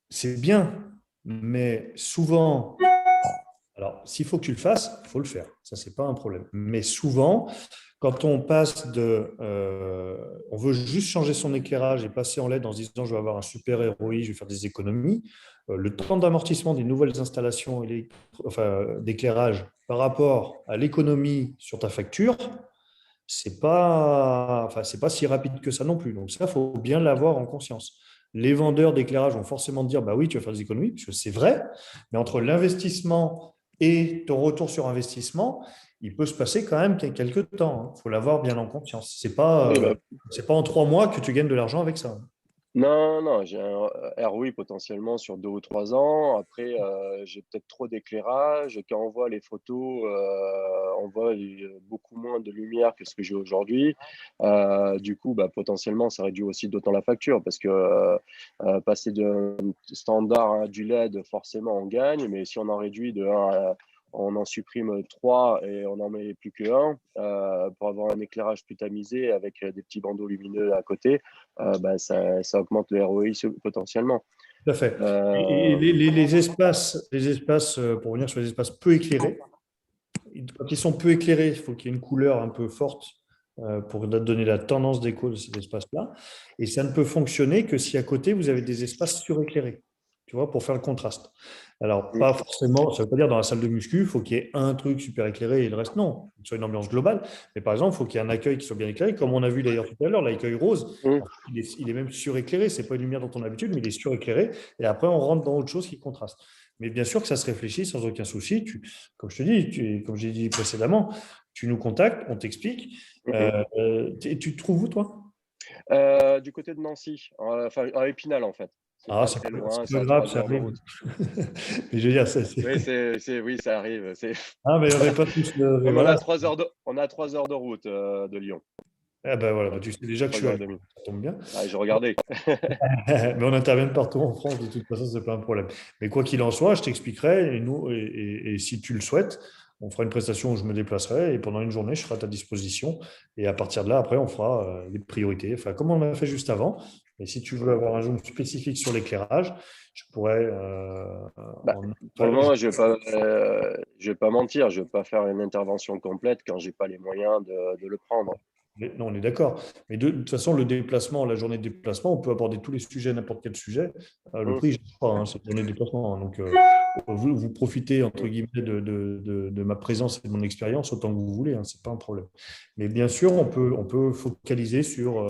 Speaker 3: C'est bien, mais souvent, Alors, s'il faut que tu le fasses, il faut le faire. Ça, ce n'est pas un problème. Mais souvent, quand on passe on veut juste changer son éclairage et passer en LED en se disant je vais avoir un super ROI, je vais faire des économies, le temps d'amortissement des nouvelles installations d'éclairage par rapport à l'économie sur ta facture, c'est pas si rapide que ça non plus. Donc ça, il faut bien l'avoir en conscience. Les vendeurs d'éclairage vont forcément te dire, bah oui, tu vas faire des économies, parce que c'est vrai, mais entre l'investissement et ton retour sur investissement, il peut se passer quand même quelques temps. Il faut l'avoir bien en conscience.
Speaker 7: Oui, bah,
Speaker 3: C'est pas en 3 mois que tu gagnes de l'argent avec ça.
Speaker 7: non, non, j'ai un ROI potentiellement sur 2 ou 3 ans. Après, j'ai peut-être trop d'éclairage. Quand on voit les photos, on voit beaucoup moins de lumière que ce que j'ai aujourd'hui. Du coup, bah, potentiellement, ça réduit aussi d'autant la facture parce que passer de standard à du LED, forcément, on gagne. Mais si on en réduit de 1 on en supprime 3 et on n'en met plus que 1 pour avoir un éclairage plus tamisé avec des petits bandeaux lumineux à côté, bah, ça augmente le ROI potentiellement.
Speaker 3: Tout à fait. Et
Speaker 7: Euh,
Speaker 3: les espaces, pour revenir sur les espaces peu éclairés, quand ils sont peu éclairés, il faut qu'il y ait une couleur un peu forte pour donner la tendance d'écho de cet espace-là. Et ça ne peut fonctionner que si à côté, vous avez des espaces suréclairés, tu vois, pour faire le contraste. Alors, pas forcément, ça ne veut pas dire dans la salle de muscu, il faut qu'il y ait un truc super éclairé et le reste, non. Il faut que ce soit une ambiance globale. Mais par exemple, il faut qu'il y ait un accueil qui soit bien éclairé, comme on a vu d'ailleurs tout à l'heure, l'accueil rose,
Speaker 7: mm,
Speaker 3: en fait, il est même suréclairé. Ce n'est pas une lumière dont on a l'habitude, mais il est suréclairé. Et après, on rentre dans autre chose qui contraste. Mais bien sûr que ça se réfléchit sans aucun souci. Comme je te dis, comme j'ai dit précédemment, tu nous contactes, on t'explique.
Speaker 7: mm.
Speaker 3: Tu te trouves où, toi?
Speaker 7: Du côté de Nancy, enfin à Épinal en fait. C'est
Speaker 3: Ah,
Speaker 7: pas très loin,
Speaker 3: c'est
Speaker 7: c'est
Speaker 3: pas
Speaker 7: à
Speaker 3: grave,
Speaker 7: trois
Speaker 3: ça
Speaker 7: heures de
Speaker 3: arrive.
Speaker 7: route.
Speaker 3: Mais je veux dire,
Speaker 7: Oui, oui, ça arrive.
Speaker 3: Ah, mais on n'est pas tous. Mais
Speaker 7: On
Speaker 3: voilà.
Speaker 7: a 3 heures on a 3 heures de route de Lyon.
Speaker 3: Ah ben voilà, bah, tu sais déjà que je suis
Speaker 7: Trois
Speaker 3: à
Speaker 7: heures et
Speaker 3: Lyon,
Speaker 7: demie.
Speaker 3: ça tombe bien.
Speaker 7: Ah, j'ai regardé.
Speaker 3: Mais on intervient partout en France, de toute façon, ce n'est pas un problème. Mais quoi qu'il en soit, je t'expliquerai, et si tu le souhaites, on fera une prestation où je me déplacerai, et pendant une journée, je serai à ta disposition. Et à partir de là, après, on fera les priorités, enfin, comme on l'a fait juste avant. Et si tu veux avoir un zoom spécifique sur l'éclairage, je pourrais
Speaker 7: Bah, pour le moment, je vais pas mentir, je vais pas faire une intervention complète quand j'ai pas les moyens de le prendre.
Speaker 3: Non, on est d'accord. Mais de toute façon, le déplacement, la journée de déplacement, on peut aborder tous les sujets, n'importe quel sujet. Le
Speaker 7: Mm.
Speaker 3: prix, je ne sais pas, hein, c'est la journée de déplacement. Hein. Donc, vous profitez, entre guillemets, de ma présence et de mon expérience autant que vous voulez. Hein, ce n'est pas un problème. Mais bien sûr, on peut focaliser sur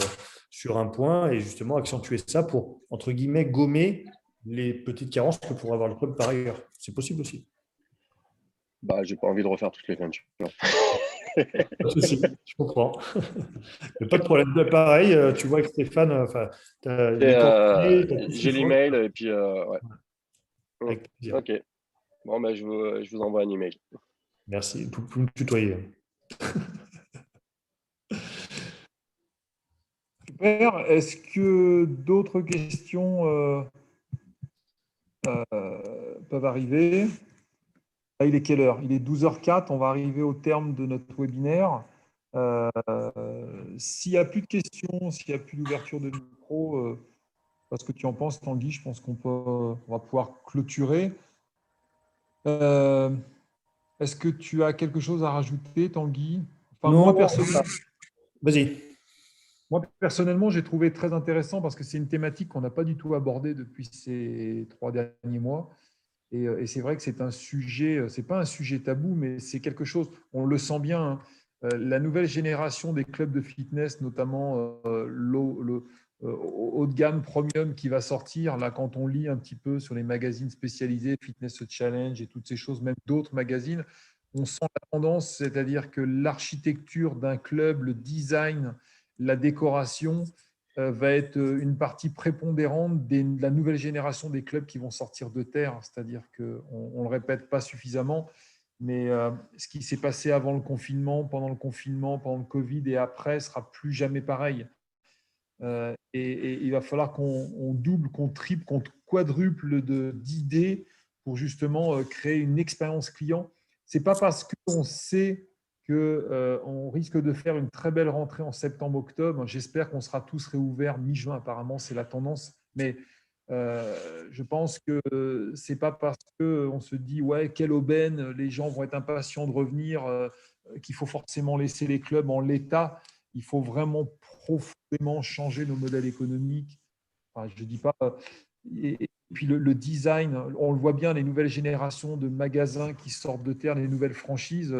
Speaker 3: un point et justement accentuer ça pour, entre guillemets, gommer les petites carences que pourrait avoir le club par ailleurs. C'est possible aussi.
Speaker 7: Bah, j'ai pas envie de refaire toutes les peintures.
Speaker 3: Pas de souci, je comprends. Mais pas de problème. Pareil, tu vois avec Stéphane, enfin, t'as
Speaker 7: Et,
Speaker 3: les coordonnées, t'as tout ce qu'il
Speaker 7: j'ai
Speaker 3: faut.
Speaker 7: l'email et puis ouais. Mm.
Speaker 3: Avec plaisir.
Speaker 7: Ok. Bon, bah, je vous envoie un email.
Speaker 3: Merci. Vous me tutoyer.
Speaker 1: Super. Est-ce que d'autres questions peuvent arriver? Là, il est quelle heure? Il est 12h04. On va arriver au terme de notre webinaire. S'il n'y a plus de questions, s'il n'y a plus d'ouverture de micro, parce que tu en penses, Tanguy, je pense on va pouvoir clôturer. Est-ce que tu as quelque chose à rajouter, Tanguy? Enfin,
Speaker 3: Non, vas-y.
Speaker 1: moi, personnellement, j'ai trouvé très intéressant parce que c'est une thématique qu'on n'a pas du tout abordée depuis ces 3 derniers mois. Et c'est vrai que c'est un sujet, c'est pas un sujet tabou, mais c'est quelque chose, on le sent bien. Hein. La nouvelle génération des clubs de fitness, notamment le haut de gamme premium qui va sortir, là, quand on lit un petit peu sur les magazines spécialisés, Fitness Challenge et toutes ces choses, même d'autres magazines, on sent la tendance, c'est-à-dire que l'architecture d'un club, le design, la décoration, va être une partie prépondérante de la nouvelle génération des clubs qui vont sortir de terre. C'est-à-dire qu'on ne le répète pas suffisamment, mais ce qui s'est passé avant le confinement, pendant le Covid et après sera plus jamais pareil. Et il va falloir qu'on double, qu'on triple, qu'on quadruple d'idées pour justement créer une expérience client. Ce n'est pas parce qu'on sait qu'on risque de faire une très belle rentrée en septembre-octobre. J'espère qu'on sera tous réouverts mi-juin, apparemment, c'est la tendance. Mais Je pense que ce n'est pas parce qu'on se dit ouais, quelle aubaine, les gens vont être impatients de revenir, qu'il faut forcément laisser les clubs en l'état. Il faut vraiment profondément changer nos modèles économiques. Enfin, je ne dis pas. Et puis le design, on le voit bien, les nouvelles générations de magasins qui sortent de terre, les nouvelles franchises,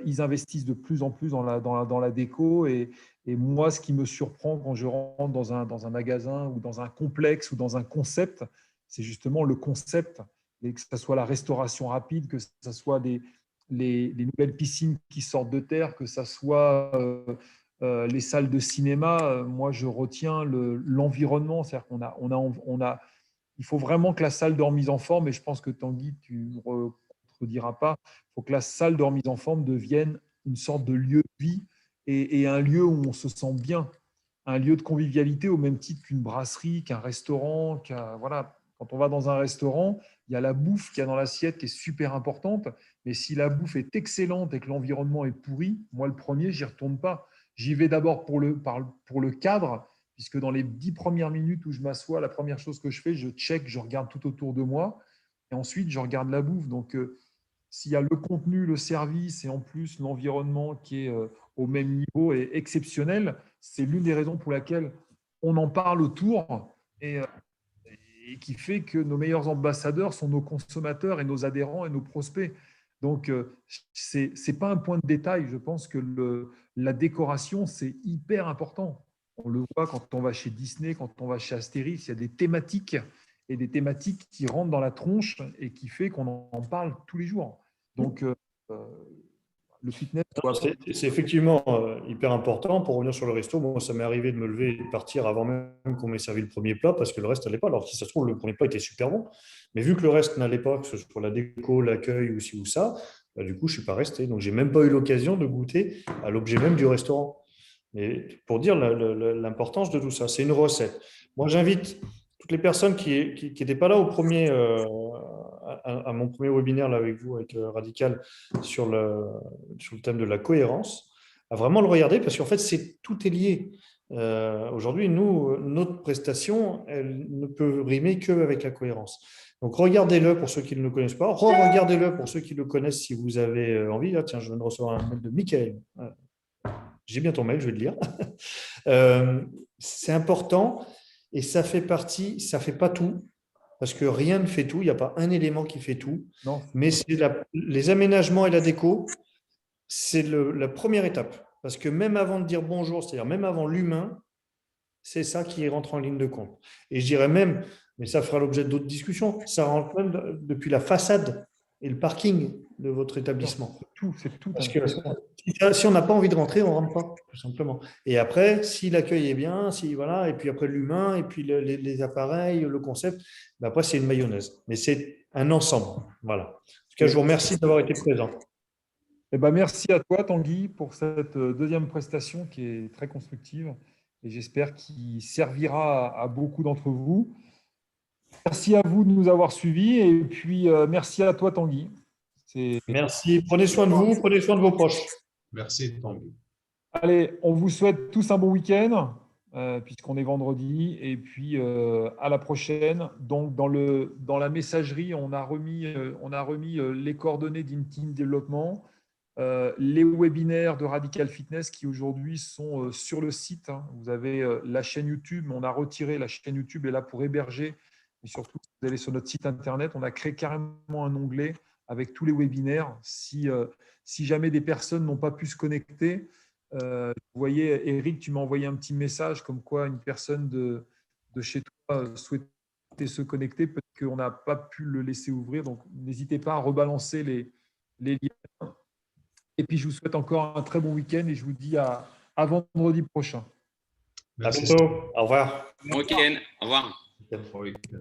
Speaker 1: ils investissent de plus en plus dans la déco. Et moi, ce qui me surprend quand je rentre dans un magasin ou dans un complexe ou dans un concept, c'est justement le concept, et que ce soit la restauration rapide, que ce soit les nouvelles piscines qui sortent de terre, que ce soit les salles de cinéma. Moi, je retiens l'environnement. C'est-à-dire il faut vraiment que la salle de remise en forme, et je pense que Tanguy, tu ne me contrediras pas, il faut que la salle de remise en forme devienne une sorte de lieu de vie et un lieu où on se sent bien, un lieu de convivialité au même titre qu'une brasserie, qu'un restaurant. Voilà. Quand on va dans un restaurant, il y a la bouffe qu'il y a dans l'assiette qui est super importante, mais si la bouffe est excellente et que l'environnement est pourri, moi le premier, j'y retourne pas. J'y vais d'abord pour le cadre, puisque dans les 10 premières minutes où je m'assois, la première chose que je fais, je check, je regarde tout autour de moi, et ensuite je regarde la bouffe. Donc, s'il y a le contenu, le service et en plus l'environnement qui est au même niveau et exceptionnel, c'est l'une des raisons pour laquelle on en parle autour et qui fait que nos meilleurs ambassadeurs sont nos consommateurs et nos adhérents et nos prospects. Donc, ce n'est pas un point de détail. Je pense que la décoration, c'est hyper important. On le voit quand on va chez Disney, quand on va chez Astérix, il y a des thématiques et des thématiques qui rentrent dans la tronche et qui fait qu'on en parle tous les jours. Donc, le fitness…
Speaker 3: C'est effectivement hyper important. Pour revenir sur le resto, moi, ça m'est arrivé de me lever et de partir avant même qu'on m'ait servi le premier plat parce que le reste n'allait pas. Alors, si ça se trouve, le premier plat était super bon. Mais vu que le reste n'allait pas, que ce soit la déco, l'accueil ou ci ou ça, bah, du coup, je ne suis pas resté. Donc, je n'ai même pas eu l'occasion de goûter à l'objet même du restaurant. Mais pour dire l'importance de tout ça, c'est une recette. Moi, j'invite toutes les personnes qui n'étaient pas là au premier, à mon premier webinaire là, avec vous, avec Radical, sur le thème de la cohérence, à vraiment le regarder parce qu'en fait, tout est lié. Aujourd'hui, notre prestation, elle ne peut rimer qu'avec la cohérence. Donc, regardez-le pour ceux qui ne le connaissent pas. Regardez-le pour ceux qui le connaissent si vous avez envie. Là, tiens, je viens de recevoir un mail de Michael. J'ai bien ton mail, je vais le lire. C'est important et ça fait partie, ça ne fait pas tout, parce que rien ne fait tout, il n'y a pas un élément qui fait tout.
Speaker 1: Non.
Speaker 3: Mais les aménagements et la déco, c'est la première étape. Parce que même avant de dire bonjour, c'est-à-dire même avant l'humain, c'est ça qui rentre en ligne de compte. Et je dirais même, mais ça fera l'objet d'autres discussions, ça rentre même depuis la façade et le parking de votre établissement.
Speaker 1: C'est tout.
Speaker 3: Parce que si on n'a pas envie de rentrer, on ne rentre pas, tout simplement. Et après, si l'accueil est bien, voilà, et puis après l'humain, et puis les appareils, le concept, ben après c'est une mayonnaise. Mais c'est un ensemble. Voilà. En tout cas, je vous remercie d'avoir été présent.
Speaker 1: Eh ben, merci à toi, Tanguy, pour cette deuxième prestation qui est très constructive et j'espère qu'il servira à beaucoup d'entre vous. Merci à vous de nous avoir suivis et puis merci à toi, Tanguy.
Speaker 3: Merci. Prenez soin de vous, prenez soin de vos proches.
Speaker 2: Merci, Tanguy.
Speaker 1: Allez, on vous souhaite tous un bon week-end puisqu'on est vendredi et puis à la prochaine. Donc, dans la messagerie, on a remis les coordonnées d'Inteam Développement. Les webinaires de Radical Fitness qui aujourd'hui sont sur le site. Vous avez la chaîne YouTube, mais on a retiré la chaîne YouTube est là pour héberger. Et surtout, vous allez sur notre site internet, on a créé carrément un onglet avec tous les webinaires. Si jamais des personnes n'ont pas pu se connecter, vous voyez, Eric, tu m'as envoyé un petit message comme quoi une personne de chez toi souhaitait se connecter. Peut-être qu'on n'a pas pu le laisser ouvrir. Donc, n'hésitez pas à rebalancer les liens. Et puis, je vous souhaite encore un très bon week-end et je vous dis à vendredi prochain.
Speaker 2: Merci.
Speaker 3: À bientôt. Au revoir.
Speaker 4: Bon week-end. Au revoir.
Speaker 2: Bon week-end.